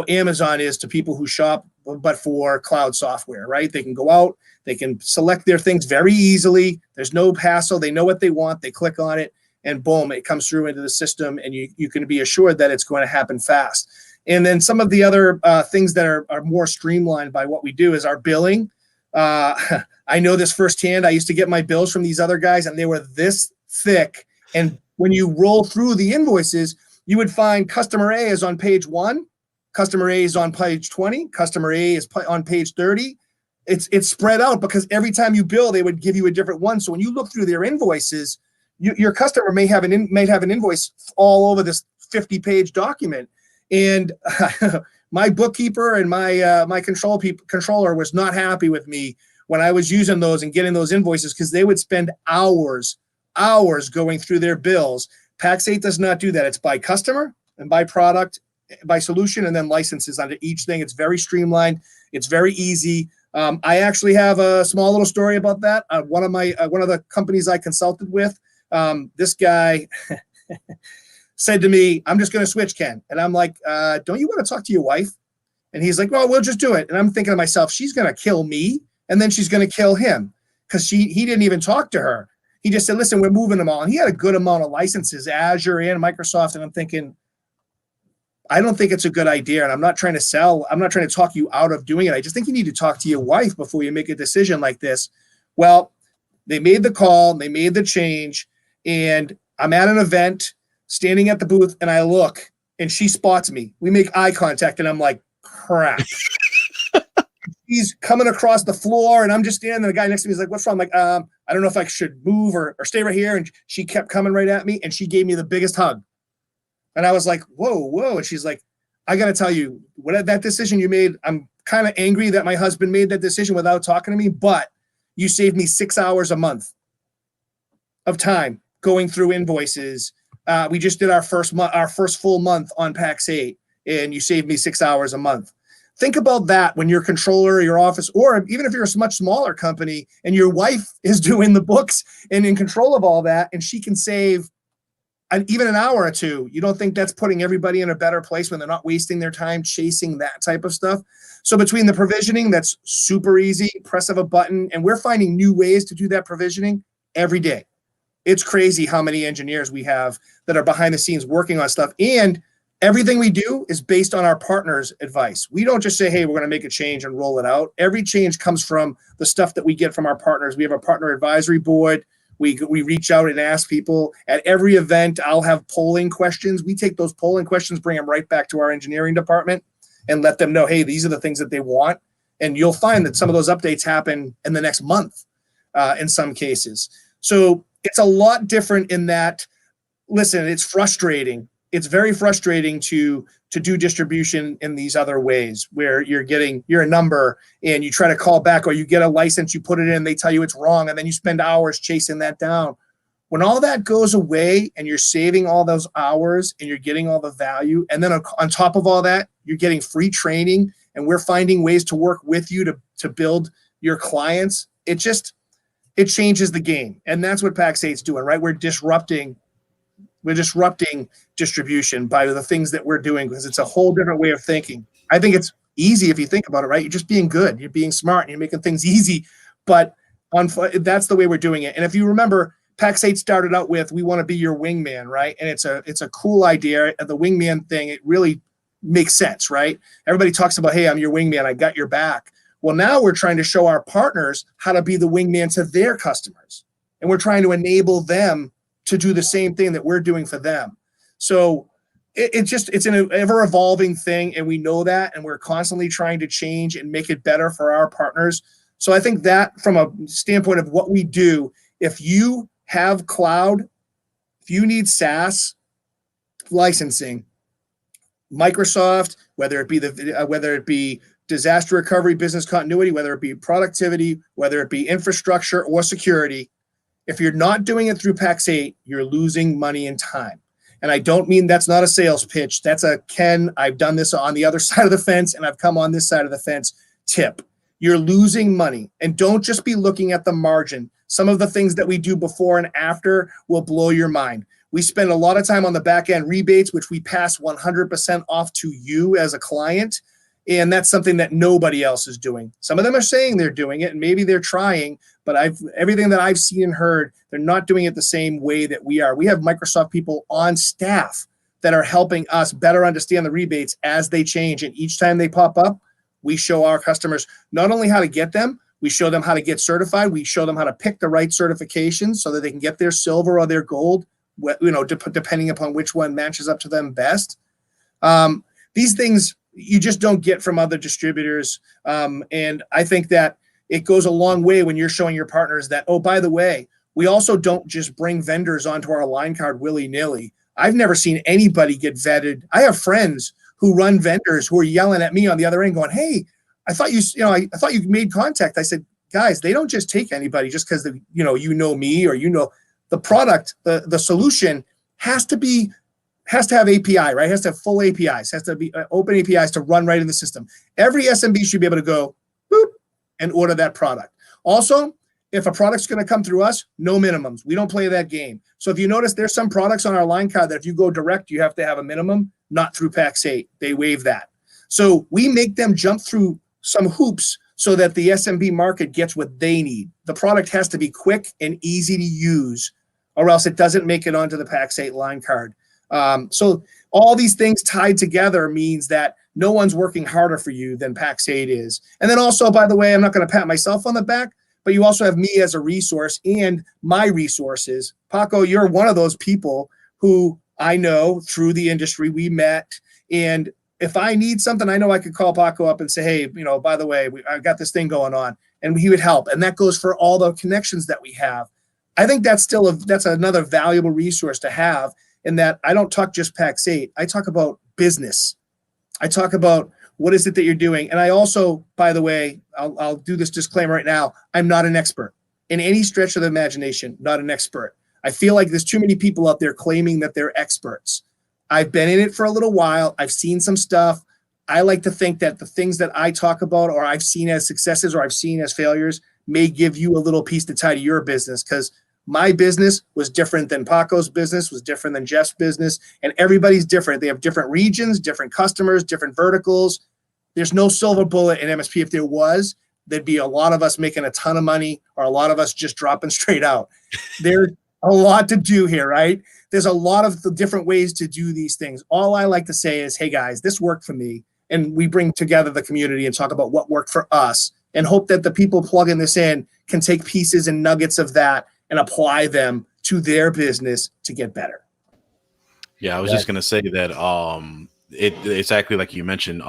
Speaker 3: Amazon is to people who shop, but for cloud software, right? They can go out, they can select their things very easily. There's no hassle. They know what they want. They click on it, and boom, it comes through into the system, and you can be assured that it's going to happen fast. And then some of the other things that are more streamlined by what we do is our billing. I know this firsthand. I used to get my bills from these other guys, and they were this thick. And when you roll through the invoices, you would find customer A is on page 1, customer A is on page 20, customer A is on page 30. It's spread out because every time you bill, they would give you a different one. So when you look through their invoices, your customer may have an invoice all over this 50-page document. And my bookkeeper and my controller was not happy with me when I was using those and getting those invoices, because they would spend hours going through their bills. Pax8 does not do that. It's by customer and by product, by solution, and then licenses under each thing. It's very streamlined. It's very easy. I actually have a small little story about that. One of the companies I consulted with, this guy said to me, "I'm just going to switch, Ken." And I'm like, "Don't you want to talk to your wife?" And he's like, "Well, we'll just do it." And I'm thinking to myself, she's going to kill me, and then she's going to kill him, because he didn't even talk to her. He just said, "Listen, we're moving them all." And he had a good amount of licenses, Azure and Microsoft. And I'm thinking, I don't think it's a good idea. And I'm not trying to talk you out of doing it. I just think you need to talk to your wife before you make a decision like this. Well, they made the call, they made the change, and I'm at an event, standing at the booth, and I look, and she spots me. We make eye contact, and I'm like, crap. He's coming across the floor, and I'm just standing there. The guy next to me is like, "What's wrong?" I'm like, I don't know if I should move or stay right here. And she kept coming right at me, and she gave me the biggest hug. And I was like, whoa. And she's like, "I got to tell you, what that decision you made, I'm kind of angry that my husband made that decision without talking to me, but you saved me 6 hours a month of time going through invoices. We just did our first full month on Pax8, and you saved me 6 hours a month." think about that when you're controller of your office, or even if you're a much smaller company and your wife is doing the books and in control of all that, and she can save even an hour or two. You don't think that's putting everybody in a better place when they're not wasting their time chasing that type of stuff? So between the provisioning, that's super easy, press of a button, and we're finding new ways to do that provisioning every day. It's crazy how many engineers we have that are behind the scenes working on stuff. And everything we do is based on our partners' advice. We don't just say, hey, we're going to make a change and roll it out. Every change comes from the stuff that we get from our partners. We have a partner advisory board. We reach out and ask people. At every event, I'll have polling questions. We take those polling questions, bring them right back to our engineering department and let them know, hey, these are the things that they want. And you'll find that some of those updates happen in the next month in some cases. So it's a lot different in that, listen, it's frustrating. It's very frustrating to do distribution in these other ways where you're a number and you try to call back, or you get a license, you put it in, they tell you it's wrong, and then you spend hours chasing that down. When all that goes away and you're saving all those hours and you're getting all the value, and then on top of all that, you're getting free training, and we're finding ways to work with you to build your clients, it changes the game. And that's what Pax8's doing, right? We're disrupting distribution by the things that we're doing, because it's a whole different way of thinking. I think it's easy if you think about it, right? You're just being good, you're being smart, and you're making things easy, but that's the way we're doing it. And if you remember, Pax8 started out with, we want to be your wingman, right? And it's a cool idea. And the wingman thing, it really makes sense, right? Everybody talks about, hey, I'm your wingman, I got your back. Well, now we're trying to show our partners how to be the wingman to their customers. And we're trying to enable them to do the same thing that we're doing for them. So it's an ever evolving thing, and we know that, and we're constantly trying to change and make it better for our partners. So I think that from a standpoint of what we do, if you have cloud, if you need SaaS licensing, Microsoft, whether it be disaster recovery, business continuity, whether it be productivity, whether it be infrastructure or security, if you're not doing it through Pax8, you're losing money and time. And I don't mean that's not a sales pitch. That's a Ken, I've done this on the other side of the fence and I've come on this side of the fence tip. You're losing money. And don't just be looking at the margin. Some of the things that we do before and after will blow your mind. We spend a lot of time on the back end rebates, which we pass 100% off to you as a client. And that's something that nobody else is doing. Some of them are saying they're doing it, and maybe they're trying, but everything that I've seen and heard, they're not doing it the same way that we are. We have Microsoft people on staff that are helping us better understand the rebates as they change. And each time they pop up, we show our customers not only how to get them, we show them how to get certified. We show them how to pick the right certifications so that they can get their silver or their gold, depending upon which one matches up to them best. These things you just don't get from other distributors. And I think that it goes a long way when you're showing your partners that, oh, by the way, we also don't just bring vendors onto our line card willy-nilly. I've never seen anybody get vetted. I have friends who run vendors who are yelling at me on the other end going, hey, I thought I thought you made contact. I said, guys, they don't just take anybody just because you know me, or the product, the solution has to have API, right? It has to have full APIs, has to be open APIs to run right in the system. Every SMB should be able to go boop and order that product. Also, if a product's going to come through us, no minimums. We don't play that game. So if you notice, there's some products on our line card that if you go direct, you have to have a minimum, not through Pax8. They waive that. So we make them jump through some hoops so that the SMB market gets what they need. The product has to be quick and easy to use, or else it doesn't make it onto the Pax8 line card. So all these things tied together means that no one's working harder for you than Pax8 is. And then also, by the way, I'm not going to pat myself on the back, but you also have me as a resource and my resources. Paco, you're one of those people who I know through the industry we met. And if I need something, I know I could call Paco up and say, hey, by the way, I got this thing going on, and he would help. And that goes for all the connections that we have. I think that's another valuable resource to have, in that I don't talk just Pax8. I talk about business. I talk about what is it that you're doing. And I also, by the way, I'll do this disclaimer right now. I'm not an expert in any stretch of the imagination, not an expert. I feel like there's too many people out there claiming that they're experts. I've been in it for a little while. I've seen some stuff. I like to think that the things that I talk about or I've seen as successes or I've seen as failures may give you a little piece to tie to your business, because my business was different than Paco's business, was different than Jeff's business, and everybody's different. They have different regions, different customers, different verticals. There's no silver bullet in MSP. If there was, there'd be a lot of us making a ton of money or a lot of us just dropping straight out. There's a lot to do here, right? There's a lot of the different ways to do these things. All I like to say is, hey guys, this worked for me. And we bring together the community and talk about what worked for us and hope that the people plugging this in can take pieces and nuggets of that and apply them to their business to get better.
Speaker 2: Yeah, I was just gonna say that it's exactly like you mentioned.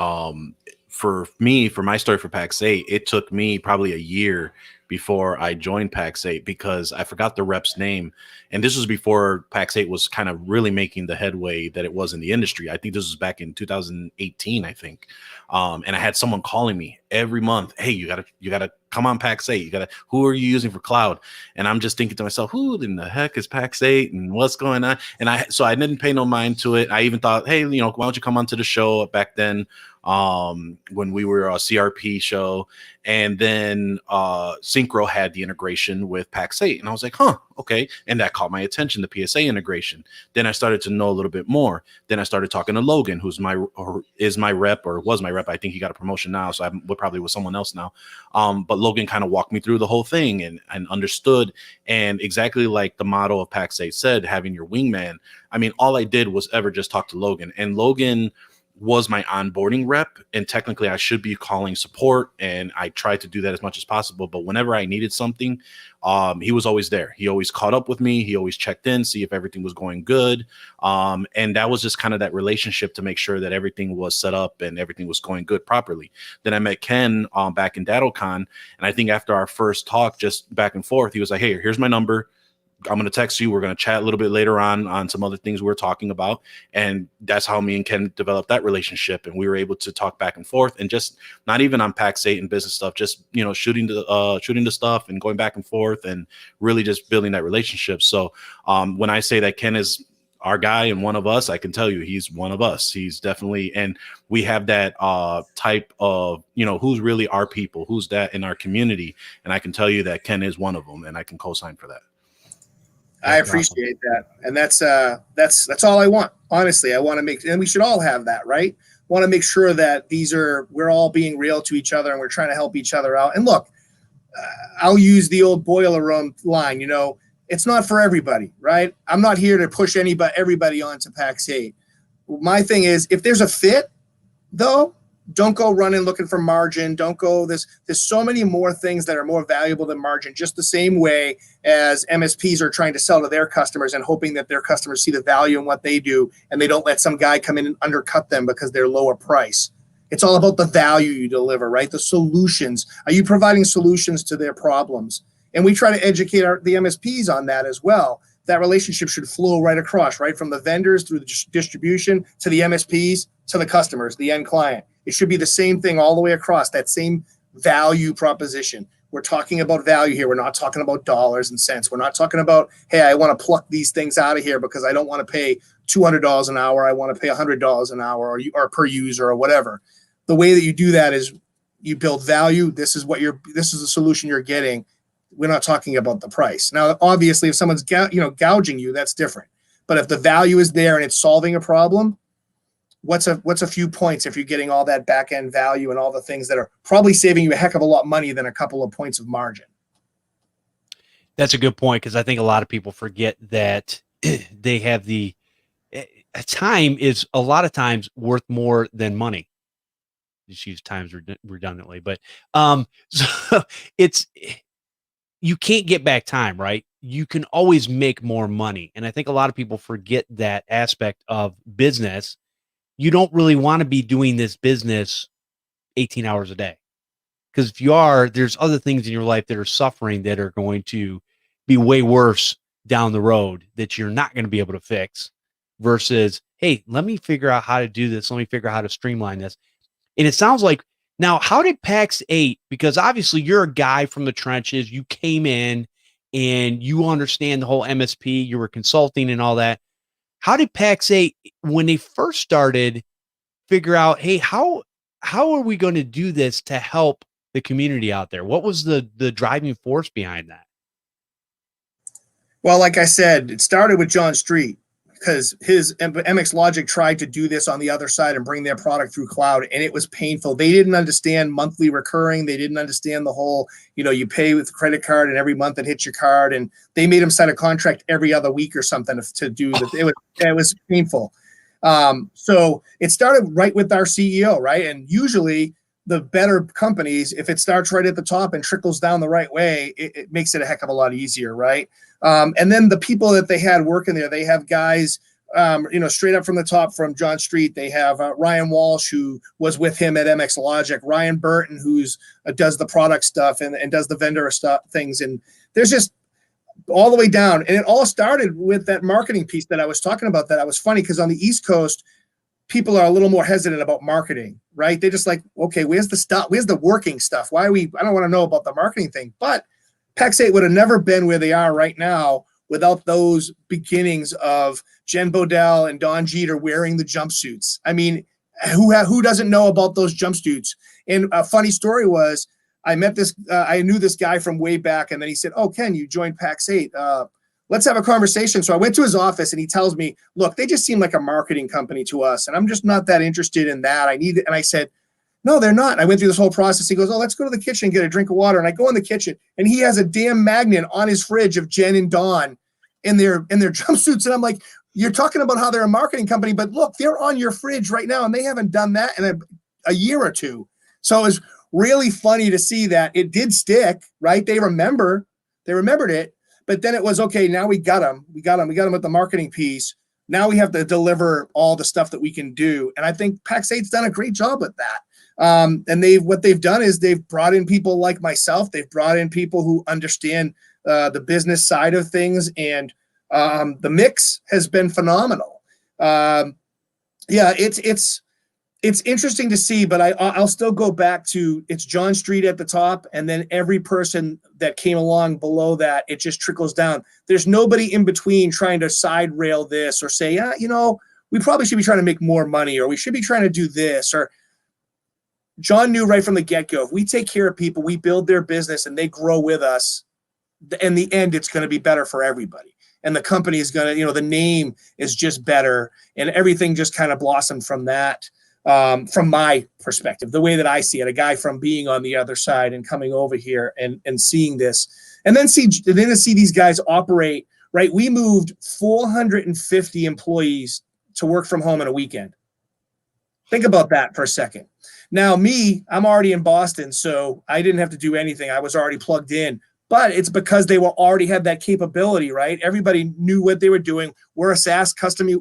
Speaker 2: For me, for my story for PAX 8, it took me probably a year before I joined PAX 8 because I forgot the rep's name. And this was before PAX 8 was kind of really making the headway that it was in the industry. I think this was back in 2018, I think. And I had someone calling me every month, hey, you gotta come on PAX 8. Who are you using for cloud? And I'm just thinking to myself, who in the heck is PAX 8 and what's going on? And I didn't pay no mind to it. I even thought, hey, why don't you come onto the show back then? When we were a CRP show, and then Synchro had the integration with PAX 8, and I was like, huh, okay, and that caught my attention, the PSA integration. Then I started to know a little bit more. Then I started talking to Logan, who's is my rep, or was my rep. I think he got a promotion now, so I'm probably with someone else now. But Logan kind of walked me through the whole thing and understood, and exactly like the motto of PAX 8 said, having your wingman. I mean, all I did was ever just talk to Logan, and Logan was my onboarding rep, and technically I should be calling support, and I tried to do that as much as possible. But whenever I needed something, he was always there. He always caught up with me. He always checked in, see if everything was going good. And that was just kind of that relationship to make sure that everything was set up and everything was going good properly. Then I met Ken back in DattoCon, and I think after our first talk, just back and forth, he was like, hey, here's my number. I'm going to text you. We're going to chat a little bit later on some other things we're talking about. And that's how me and Ken developed that relationship. And we were able to talk back and forth, and just not even on PAX 8 and business stuff, just, shooting the stuff and going back and forth and really just building that relationship. So when I say that Ken is our guy and one of us, I can tell you he's one of us. He's definitely, and we have that type of, who's really our people, who's that in our community. And I can tell you that Ken is one of them, and I can co-sign for that.
Speaker 3: I appreciate that. And that's all I want. Honestly, I want to and we should all have that, right? Want to make sure that we're all being real to each other and we're trying to help each other out. And look, I'll use the old boiler room line, it's not for everybody, right? I'm not here to push everybody onto PAX 8. My thing is, if there's a fit though, don't go running looking for margin. Don't go there's so many more things that are more valuable than margin, just the same way as MSPs are trying to sell to their customers and hoping that their customers see the value in what they do and they don't let some guy come in and undercut them because they're lower price. It's all about the value you deliver, right? The solutions. Are you providing solutions to their problems? And we try to educate the MSPs on that as well. That relationship should flow right across, right? From the vendors through the distribution to the MSPs to the customers, the end client. It should be the same thing all the way across, that same value proposition. We're talking about value here. We're not talking about dollars and cents. We're not talking about, hey, I want to pluck these things out of here because I don't want to pay $200 an hour. I want to pay $100 an hour or per user or whatever. The way that you do that is you build value. This is the solution you're getting. We're not talking about the price. Now, obviously, if someone's gouging you, that's different. But if the value is there and it's solving a problem, what's a few points if you're getting all that back end value and all the things that are probably saving you a heck of a lot of money than a couple of points of margin?
Speaker 1: That's a good point, because I think a lot of people forget that they have time is a lot of times worth more than money. Just use times redundantly, but so you can't get back time, right? You can always make more money. And I think a lot of people forget that aspect of business. You don't really want to be doing this business 18 hours a day. Because if you are, there's other things in your life that are suffering that are going to be way worse down the road that you're not going to be able to fix, versus, hey, let me figure out how to do this. Let me figure out how to streamline this. And it sounds like, now, how did PAX 8, because obviously you're a guy from the trenches, you came in and you understand the whole MSP, you were consulting and all that. How did PAX 8, when they first started, figure out, hey, how are we going to do this to help the community out there? What was the driving force behind that?
Speaker 3: Well, like I said, it started with John Street because his MX Logic tried to do this on the other side and bring their product through cloud, and it was painful. They didn't understand monthly recurring. They didn't understand the whole, you pay with credit card and every month it hits your card, and they made them sign a contract every other week or something to do that. It was painful. So it started right with our CEO, right? And usually the better companies, if it starts right at the top and trickles down the right way, it makes it a heck of a lot easier, right? And then the people that they had working there, they have guys, straight up from the top from John Street. They have Ryan Walsh, who was with him at MX Logic, Ryan Burton, who's does the product stuff and does the vendor stuff things. And there's just all the way down. And it all started with that marketing piece that I was talking about. That I was funny because on the East Coast, people are a little more hesitant about marketing, right? They just like, okay, where's the stuff? Where's the working stuff? I don't want to know about the marketing thing. But PAX8 would have never been where they are right now without those beginnings of Jen Bodell and Don Jeter wearing the jumpsuits. I mean, who doesn't know about those jumpsuits? And a funny story was, I knew this guy from way back, and then he said, "Oh, Ken, you joined PAX8. Let's have a conversation." So I went to his office and he tells me, "Look, they just seem like a marketing company to us, and I'm just not that interested in that. I need it." And I said, "No, they're not." And I went through this whole process. He goes, "Oh, let's go to the kitchen and get a drink of water." And I go in the kitchen and he has a damn magnet on his fridge of Jen and Don in their jumpsuits. And I'm like, "You're talking about how they're a marketing company, but look, they're on your fridge right now, and they haven't done that in a year or two." So it was really funny to see that it did stick, right? They remembered it. But then it was, okay, now we got them with the marketing piece. Now we have to deliver all the stuff that we can do. And I think PAX8's done a great job with that. And what they've done is they've brought in people like myself. They've brought in people who understand the business side of things. And the mix has been phenomenal. It's interesting to see, but I'll still go back to, it's John Street at the top, and then every person that came along below that, it just trickles down. There's nobody in between trying to side rail this or say, we probably should be trying to make more money, or we should be trying to do this. Or John knew right from the get-go, if we take care of people, we build their business and they grow with us, in the end, it's going to be better for everybody. And the company is going to, the name is just better, and everything just kind of blossomed from that. From my perspective, the way that I see it, a guy from being on the other side and coming over here and seeing this, and then to see these guys operate, right? We moved 450 employees to work from home in a weekend. Think about that for a second. Now I'm already in Boston, so I didn't have to do anything. I was already plugged in. But it's because they already had that capability, right? Everybody knew what they were doing. We're a SaaS company.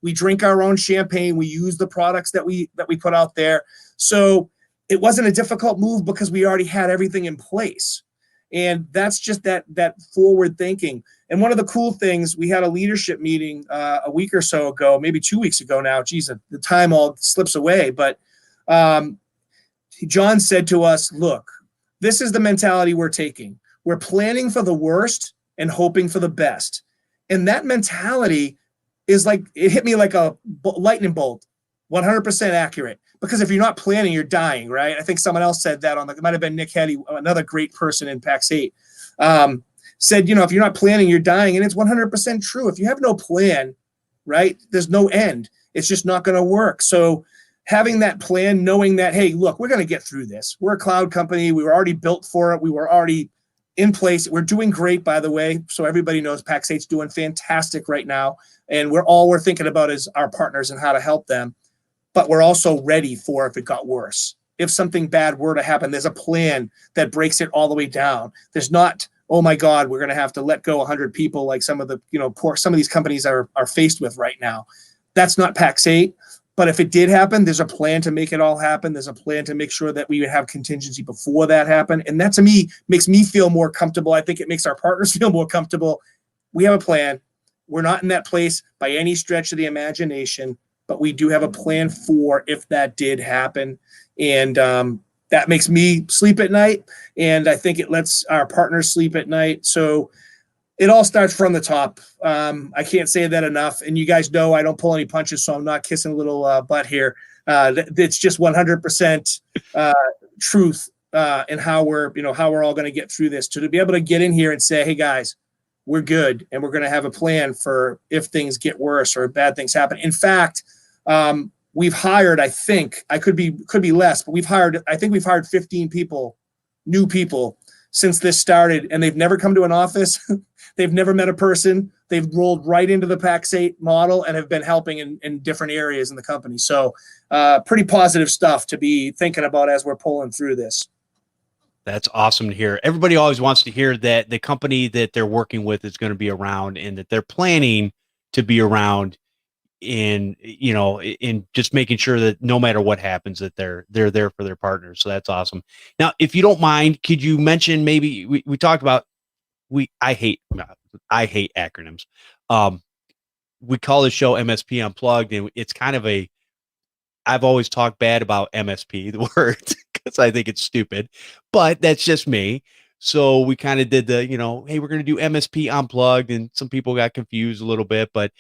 Speaker 3: We drink our own champagne. We use the products that we put out there. So it wasn't a difficult move because we already had everything in place. And that's just that forward thinking. And one of the cool things, we had a leadership meeting a week or so ago, maybe 2 weeks ago now. Geez, the time all slips away. But John said to us, "Look, this is the mentality we're taking. We're planning for the worst and hoping for the best." And that mentality is like, it hit me like a lightning bolt, 100% accurate. Because if you're not planning, you're dying, right? I think someone else said that it might have been Nick Hetty, another great person in PAX8, said, if you're not planning, you're dying. And it's 100% true. If you have no plan, right, there's no end. It's just not going to work. So having that plan, knowing that, hey, look, we're going to get through this. We're a cloud company. We were already built for it. We were already in place. We're doing great, by the way. So everybody knows PAX8's doing fantastic right now. And we're thinking about is our partners and how to help them. But we're also ready for if it got worse. If something bad were to happen, there's a plan that breaks it all the way down. There's not, oh my God, we're going to have to let go 100 people like some of the, some of these companies are faced with right now. That's not PAX8. But if it did happen, there's a plan to make it all happen. There's a plan to make sure that we would have contingency before that happened. And that, to me, makes me feel more comfortable. I think it makes our partners feel more comfortable. We have a plan. We're not in that place by any stretch of the imagination, but we do have a plan for if that did happen. And that makes me sleep at night. And I think it lets our partners sleep at night. So it all starts from the top. I can't say that enough. And you guys know I don't pull any punches, so I'm not kissing a little butt here. It's just 100% truth in how we're all going to get through this. To be able to get in here and say, hey guys, we're good, and we're going to have a plan for if things get worse or bad things happen. In fact, we've hired, I think, I could be less, but I think we've hired 15 people, new people, since this started, and they've never come to an office. They've never met a person. They've rolled right into the Pax8 model and have been helping in different areas in the company. So pretty positive stuff to be thinking about as we're pulling through this.
Speaker 1: That's awesome to hear. Everybody always wants to hear that the company that they're working with is going to be around and that they're planning to be around in just making sure that no matter what happens, that they're there for their partners. So that's awesome. Now, if you don't mind, could you mention, maybe we talked about, I hate acronyms. We call the show MSP Unplugged, and it's kind of I've always talked bad about MSP, the word, because I think it's stupid, but that's just me. So we kind of did the, hey, we're going to do MSP Unplugged, and some people got confused a little bit, but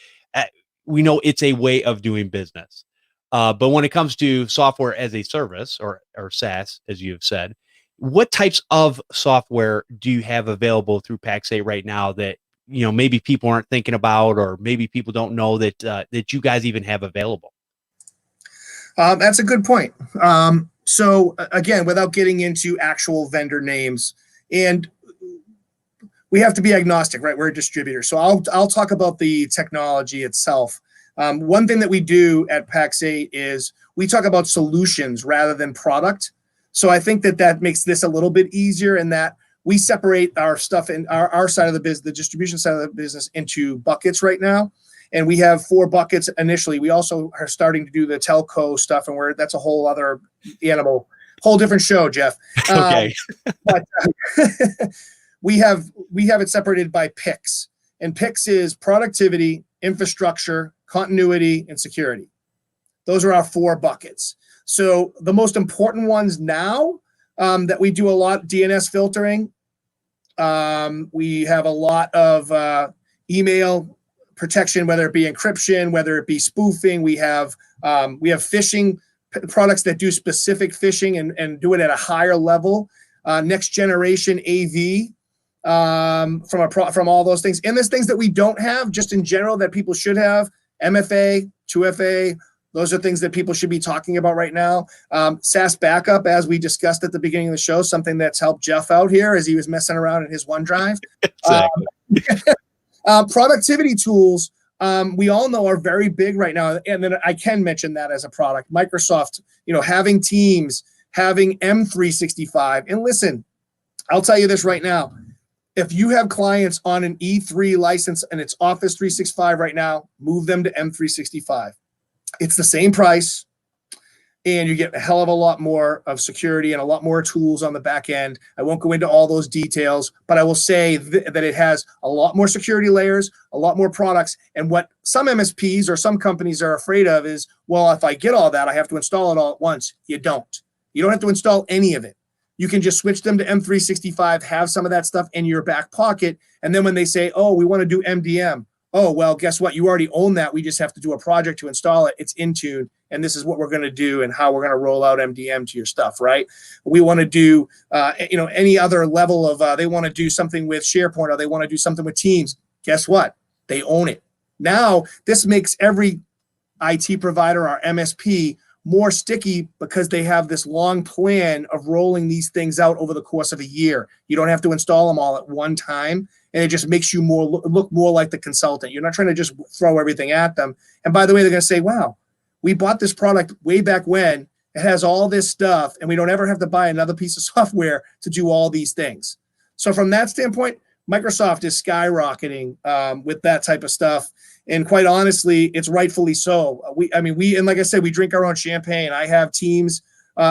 Speaker 1: we know it's a way of doing business. But when it comes to software as a service, or SaaS, as you have said, what types of software do you have available through Pax8 right now that, maybe people aren't thinking about, or maybe people don't know that you guys even have available?
Speaker 3: That's a good point. So again, without getting into actual vendor names, and we have to be agnostic, right? We're a distributor. So I'll talk about the technology itself. One thing that we do at Pax8 is we talk about solutions rather than product. So I think that makes this a little bit easier in that we separate our stuff in our side of the business, the distribution side of the business, into buckets right now. And we have 4 buckets initially. We also are starting to do the telco stuff, and that's a whole other animal, whole different show, Jeff.
Speaker 1: Okay.
Speaker 3: But we have it separated by PICs, and PICs is productivity, infrastructure, continuity, and security. Those are our 4 buckets. So the most important ones now that we do a lot, DNS filtering. We have a lot of email protection, whether it be encryption, whether it be spoofing. We have phishing products that do specific phishing and do it at a higher level. Next generation AV from all those things. And there's things that we don't have just in general that people should have. MFA, 2FA, those are things that people should be talking about right now. SaaS backup, as we discussed at the beginning of the show, something that's helped Jeff out here as he was messing around in his OneDrive.
Speaker 1: Exactly.
Speaker 3: Productivity tools, we all know are very big right now. And then I can mention that as a product. Microsoft, having Teams, having M365. And listen, I'll tell you this right now. If you have clients on an E3 license and it's Office 365 right now, move them to M365. It's the same price, and you get a hell of a lot more of security and a lot more tools on the back end. I won't go into all those details, but I will say that it has a lot more security layers, a lot more products. And what some MSPs or some companies are afraid of is, well, if I get all that, I have to install it all at once. You don't. You don't have to install any of it. You can just switch them to M365, have some of that stuff in your back pocket. And then when they say, oh, we want to do MDM. Oh, well, guess what? You already own that. We just have to do a project to install it. It's Intune, and this is what we're going to do and how we're going to roll out MDM to your stuff, right? We want to do, any other level of, they want to do something with SharePoint, or they want to do something with Teams. Guess what? They own it. Now, this makes every IT provider, our MSP, more sticky because they have this long plan of rolling these things out over the course of a year. You don't have to install them all at one time. And it just makes you look more like the consultant. You're not trying to just throw everything at them. And by the way, they're going to say, wow, we bought this product way back when. It has all this stuff, and we don't ever have to buy another piece of software to do all these things. So from that standpoint, Microsoft is skyrocketing with that type of stuff. And quite honestly, it's rightfully so. And like I said, we drink our own champagne. I have teams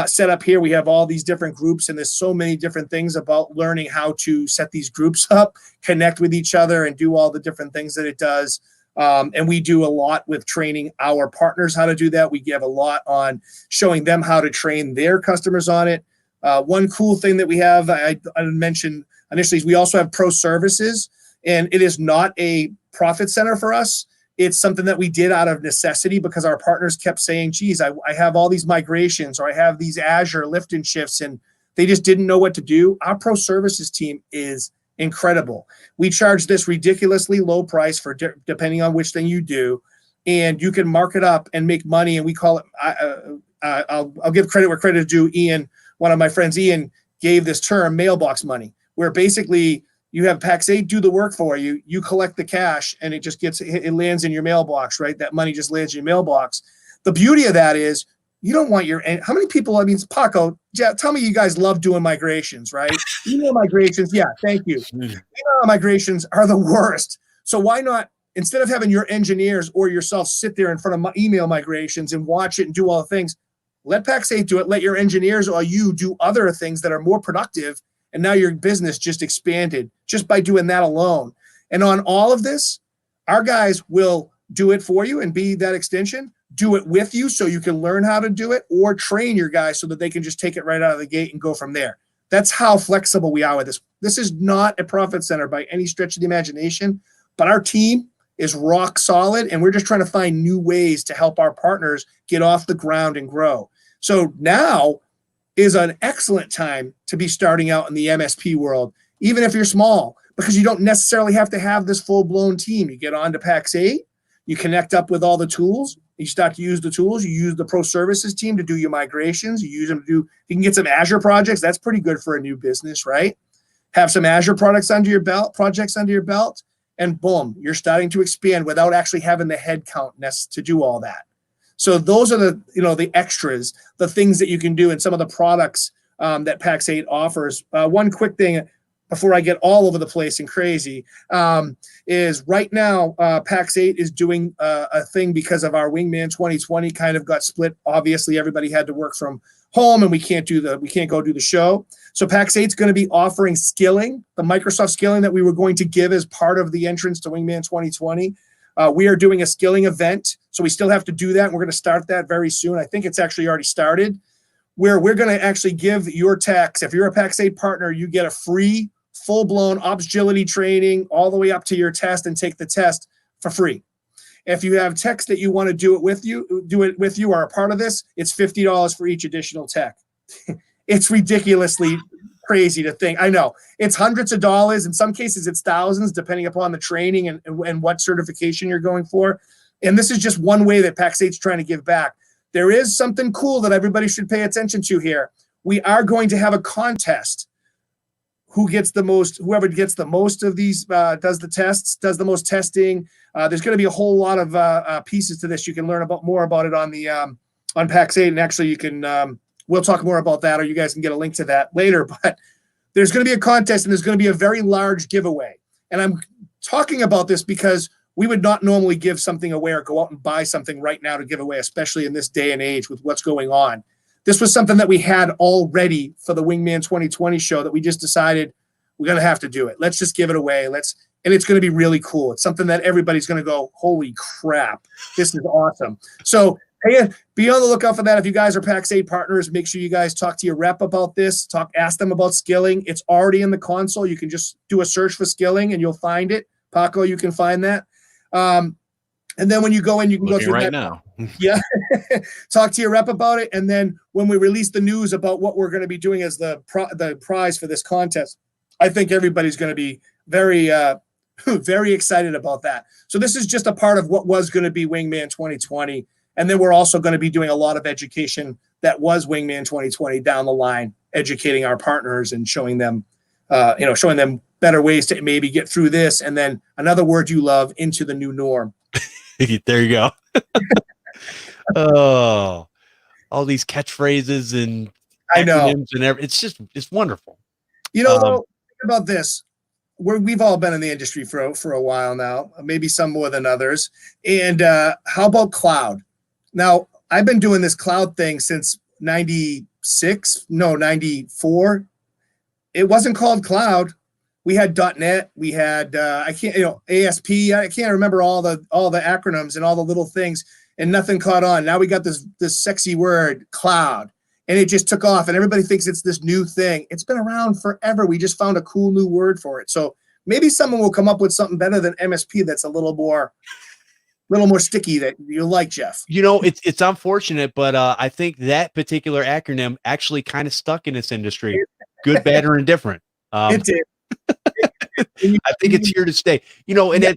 Speaker 3: set up here. We have all these different groups, and there's so many different things about learning how to set these groups up, connect with each other, and do all the different things that it does. And we do a lot with training our partners how to do that. We give a lot on showing them how to train their customers on it. One cool thing that we have, I mentioned initially, is we also have pro services. And it is not a profit center for us. It's something that we did out of necessity because our partners kept saying, geez, I have all these migrations, or I have these Azure lift and shifts, and they just didn't know what to do. Our pro services team is incredible. We charge this ridiculously low price for depending on which thing you do, and you can mark it up and make money. And we call it, I'll give credit where credit is due. Ian, one of my friends, Ian, gave this term mailbox money, where basically you have Pax8 do the work for you, you collect the cash, and it lands in your mailbox, right? That money just lands in your mailbox. The beauty of that is you don't want how many people, I mean, Paco, tell me you guys love doing migrations, right? Email migrations, yeah, thank you. Email migrations are the worst. So why not, instead of having your engineers or yourself sit there in front of email migrations and watch it and do all the things, let Pax8 do it. Let your engineers or you do other things that are more productive. And now your business just expanded just by doing that alone. And on all of this, our guys will do it for you and be that extension, do it with you so you can learn how to do it, or train your guys so that they can just take it right out of the gate and go from there. That's how flexible we are with this. This is not a profit center by any stretch of the imagination, but our team is rock solid, and we're just trying to find new ways to help our partners get off the ground and grow. So now is an excellent time to be starting out in the MSP world, even if you're small, because you don't necessarily have to have this full-blown team. You get on to Pax8, you connect up with all the tools, you start to use the tools, you use the pro services team to do your migrations, you use them to do, you can get some Azure projects. That's pretty good for a new business, right? Have some Azure projects under your belt, and boom, you're starting to expand without actually having the head count to do all that. So those are the extras, the things that you can do, and some of the products that Pax8 offers. One quick thing before I get all over the place and crazy is right now Pax8 is doing a thing because of our Wingman 2020 kind of got split. Obviously, everybody had to work from home, and we can't go do the show. So Pax8 is going to be offering skilling, the Microsoft skilling that we were going to give as part of the entrance to Wingman 2020. We are doing a skilling event, so we still have to do that. And we're going to start that very soon. I think it's actually already started, where we're going to actually give your techs, if you're a Pax8 partner, you get a free, full-blown Opsagility training all the way up to your test and take the test for free. If you have techs that you want to do it with you, or a part of this, it's $50 for each additional tech. It's ridiculously crazy to think. I know it's hundreds of dollars. In some cases, it's thousands, depending upon the training and what certification you're going for. And this is just one way that Pax8's trying to give back. There is something cool that everybody should pay attention to here. We are going to have a contest. Whoever gets the most of these, does the tests, does the most testing. There's going to be a whole lot of pieces to this. You can learn more about it on the on Pax8, and actually you can. We'll talk more about that, or you guys can get a link to that later. But there's going to be a contest, and there's going to be a very large giveaway. And I'm talking about this because we would not normally give something away or go out and buy something right now to give away, especially in this day and age with what's going on. This was something that we had already for the Wingman 2020 show that we just decided we're going to have to do it. Let's just give it away. And it's going to be really cool. It's something that everybody's going to go, holy crap, this is awesome. So hey, be on the lookout for that. If you guys are Pax8 partners, make sure you guys talk to your rep about this. Ask them about skilling. It's already in the console. You can just do a search for skilling and you'll find it. Paco, you can find that. And then when you go in, you can go through
Speaker 2: right
Speaker 3: that
Speaker 2: now.
Speaker 3: Yeah. Talk to your rep about it. And then when we release the news about what we're going to be doing as the prize for this contest, I think everybody's going to be very, very excited about that. So this is just a part of what was going to be Wingman 2020. And then we're also going to be doing a lot of education that was Wingman 2020 down the line, educating our partners and showing them better ways to maybe get through this. And then another word you love, into the new norm.
Speaker 1: There you go. Oh, all these catchphrases and
Speaker 3: I know,
Speaker 1: acronyms and it's wonderful.
Speaker 3: Though, think about this. We've all been in the industry for a while now, maybe some more than others. And how about cloud? Now, I've been doing this cloud thing since 94. It wasn't called cloud. We had .NET. We had ASP. I can't remember all the acronyms and all the little things, and nothing caught on. Now we got this sexy word, cloud, and it just took off. And everybody thinks it's this new thing. It's been around forever. We just found a cool new word for it. So maybe someone will come up with something better than MSP that's a little more sticky that you like, Jeff.
Speaker 1: It's unfortunate, but I think that particular acronym actually kind of stuck in this industry, good, bad, or indifferent.
Speaker 3: It did.
Speaker 1: I think it's here to stay. And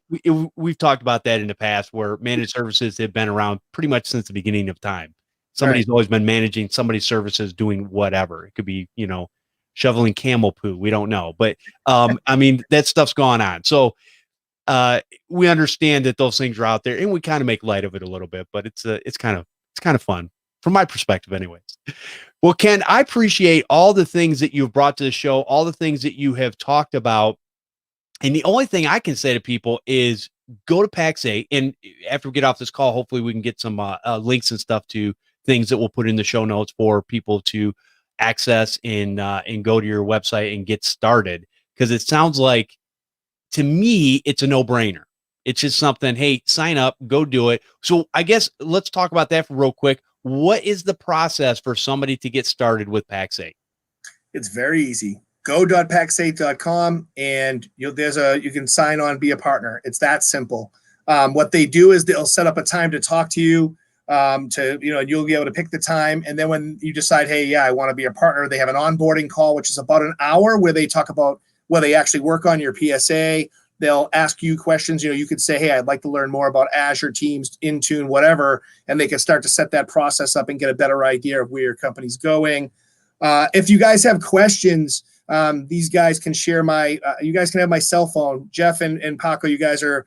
Speaker 1: we've talked about that in the past, where managed services have been around pretty much since the beginning of time. Somebody's always been managing somebody's services, doing whatever. It could be, shoveling camel poo. We don't know, but I mean, that stuff's gone on. So we understand that those things are out there, and we kind of make light of it a little bit. But it's kind of fun from my perspective, anyways. Well, Ken, I appreciate all the things that you've brought to the show, all the things that you have talked about. And the only thing I can say to people is go to PAX 8. And after we get off this call, hopefully we can get some links and stuff to things that we'll put in the show notes for people to access and go to your website and get started. Because it sounds like, to me, it's a no-brainer. It's just something, hey, sign up, go do it. So I guess let's talk about that for real quick. What is the process for somebody to get started with PAX 8?
Speaker 3: It's very easy. Go.pax8.com, and you can sign on, be a partner. It's that simple. What they do is they'll set up a time to talk to you. You'll be able to pick the time, and then when you decide, hey, yeah, I want to be a partner, they have an onboarding call, which is about an hour, where they talk about where they actually work on your PSA. They'll ask you questions. You could say, hey, I'd like to learn more about Azure, Teams, Intune, whatever, and they can start to set that process up and get a better idea of where your company's going. If you guys have questions, these guys can share you guys can have my cell phone. Jeff and Paco, you guys are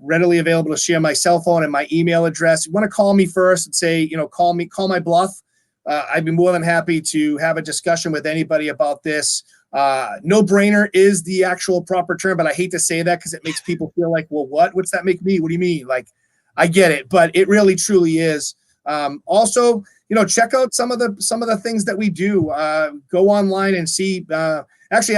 Speaker 3: readily available to share my cell phone and my email address. You want to call me first and say, call my bluff. I'd be more than happy to have a discussion with anybody about this. No-brainer is the actual proper term, but I hate to say that because it makes people feel like, well, what's that make me? What do you mean? Like, I get it, but it really truly is. Also, check out some of the things that we do. Go online and see. Actually,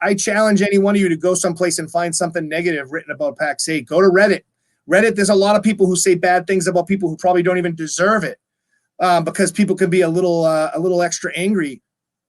Speaker 3: I challenge any one of you to go someplace and find something negative written about PAX 8. Go to Reddit. Reddit, there's a lot of people who say bad things about people who probably don't even deserve it, because people can be a little extra angry.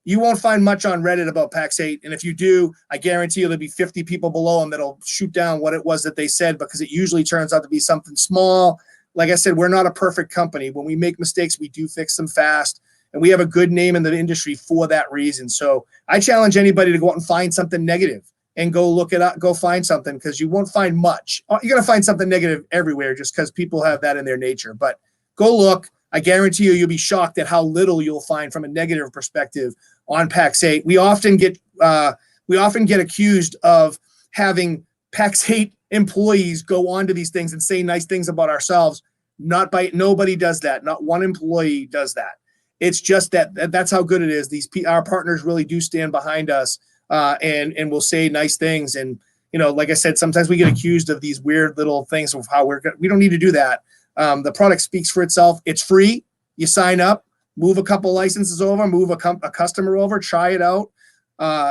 Speaker 3: You won't find much on Reddit about PAX 8, and if you do, I guarantee you there'll be 50 people below them that'll shoot down what it was that they said, because it usually turns out to be something small. Like I said, we're not a perfect company. When we make mistakes, we do fix them fast, and we have a good name in the industry for that reason. So I challenge anybody to go out and find something negative and go look it up, go find something, because you won't find much. You're going to find something negative everywhere just because people have that in their nature. But go look. I guarantee you'll be shocked at how little you'll find from a negative perspective on PAX 8. We often get accused of having PAX 8 employees go on to these things and say nice things about ourselves. Nobody does that. Not one employee does that. It's just that's how good it is. Our partners really do stand behind us, and will say nice things. And like I said, sometimes we get accused of these weird little things of how we don't need to do that. The product speaks for itself. It's free. You sign up, move a couple licenses over, move a customer over, try it out.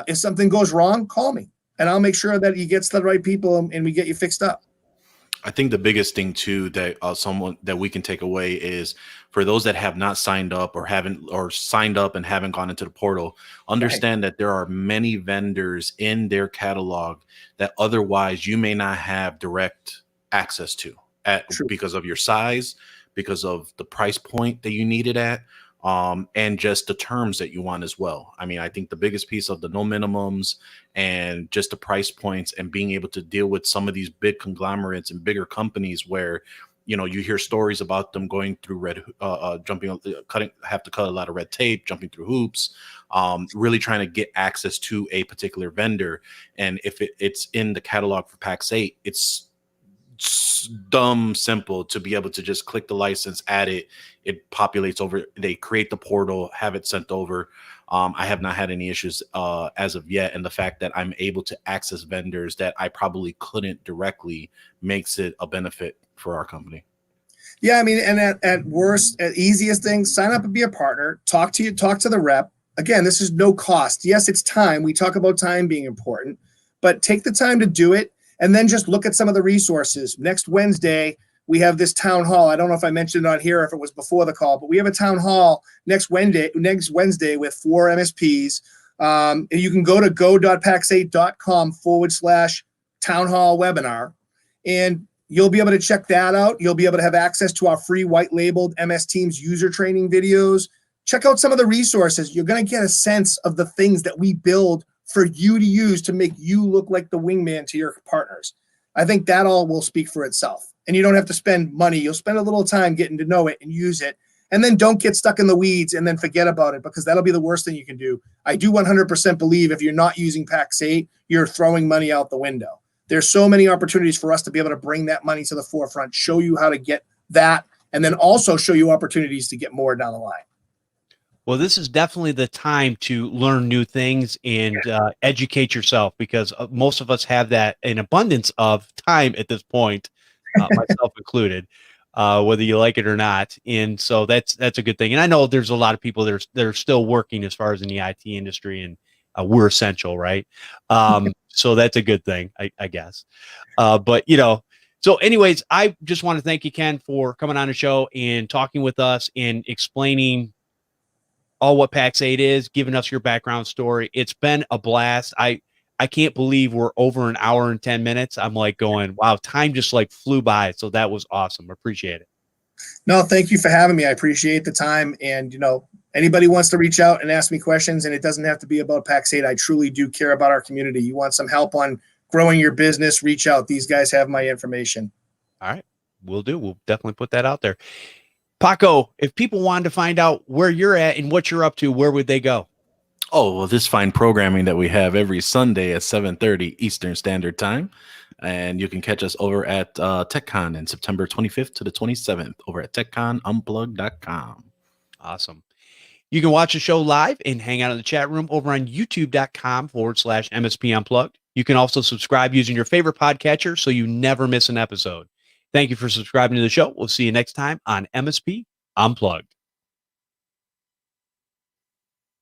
Speaker 3: If something goes wrong, call me, and I'll make sure that he gets the right people and we get you fixed up.
Speaker 2: I think the biggest thing too that someone that we can take away is, for those that have not signed up or signed up and haven't gone into the portal, understand that there are many vendors in their catalog that otherwise you may not have direct access to because of your size, because of the price point that you need it at, and just the terms that you want as well. I mean, I think the biggest piece of the no minimums and just the price points and being able to deal with some of these big conglomerates and bigger companies where, you hear stories about them going through have to cut a lot of red tape, jumping through hoops, really trying to get access to a particular vendor. And if it's in the catalog for PAX 8, it's dumb simple to be able to just click the license, add it populates over, they create the portal, have it sent over. I have not had any issues as of yet, and the fact that I'm able to access vendors that I probably couldn't directly makes it a benefit for our company.
Speaker 3: Yeah, I mean, and at worst, at easiest thing, sign up and be a partner, talk to the rep. Again, this is no cost. Yes, it's time. We talk about time being important, but take the time to do it. And then just look at some of the resources. Next Wednesday, we have this town hall. I don't know if I mentioned it on here or if it was before the call, but we have a town hall next Wednesday with 4 MSPs. You can go to go.pax8.com/town hall webinar, and you'll be able to check that out. You'll be able to have access to our free white labeled MS Teams user training videos. Check out some of the resources. You're going to get a sense of the things that we build for you to use to make you look like the wingman to your partners. I think that all will speak for itself. And you don't have to spend money. You'll spend a little time getting to know it and use it. And then don't get stuck in the weeds and then forget about it, because that'll be the worst thing you can do. I do 100% believe if you're not using Pax 8, you're throwing money out the window. There's so many opportunities for us to be able to bring that money to the forefront, show you how to get that, and then also show you opportunities to get more down the line.
Speaker 1: Well, this is definitely the time to learn new things and educate yourself, because most of us have that an abundance of time at this point, myself included, whether you like it or not. And so that's a good thing. And I know there's a lot of people that are still working as far as in the IT industry, and we're essential, right? So that's a good thing, I guess. But so anyways, I just want to thank you, Ken, for coming on the show and talking with us and explaining all what Pax 8 is, giving us your background story. It's been a blast. I can't believe we're over an hour and 10 minutes. I'm like going, wow, time just like flew by. So that was awesome. Appreciate it.
Speaker 3: No, thank you for having me. I appreciate the time. And, anybody wants to reach out and ask me questions, and it doesn't have to be about Pax 8. I truly do care about our community. You want some help on growing your business, reach out. These guys have my information.
Speaker 1: All right. We'll do. We'll definitely put that out there. Paco, if people wanted to find out where you're at and what you're up to, where would they go?
Speaker 2: Oh, well, this fine programming that we have every Sunday at 7:30 Eastern Standard Time. And you can catch us over at TechCon in September 25th to the 27th over at TechConUnplugged.com.
Speaker 1: Awesome. You can watch the show live and hang out in the chat room over on youtube.com/MSP Unplugged. You can also subscribe using your favorite podcatcher so you never miss an episode. Thank you for subscribing to the show. We'll see you next time on MSP Unplugged.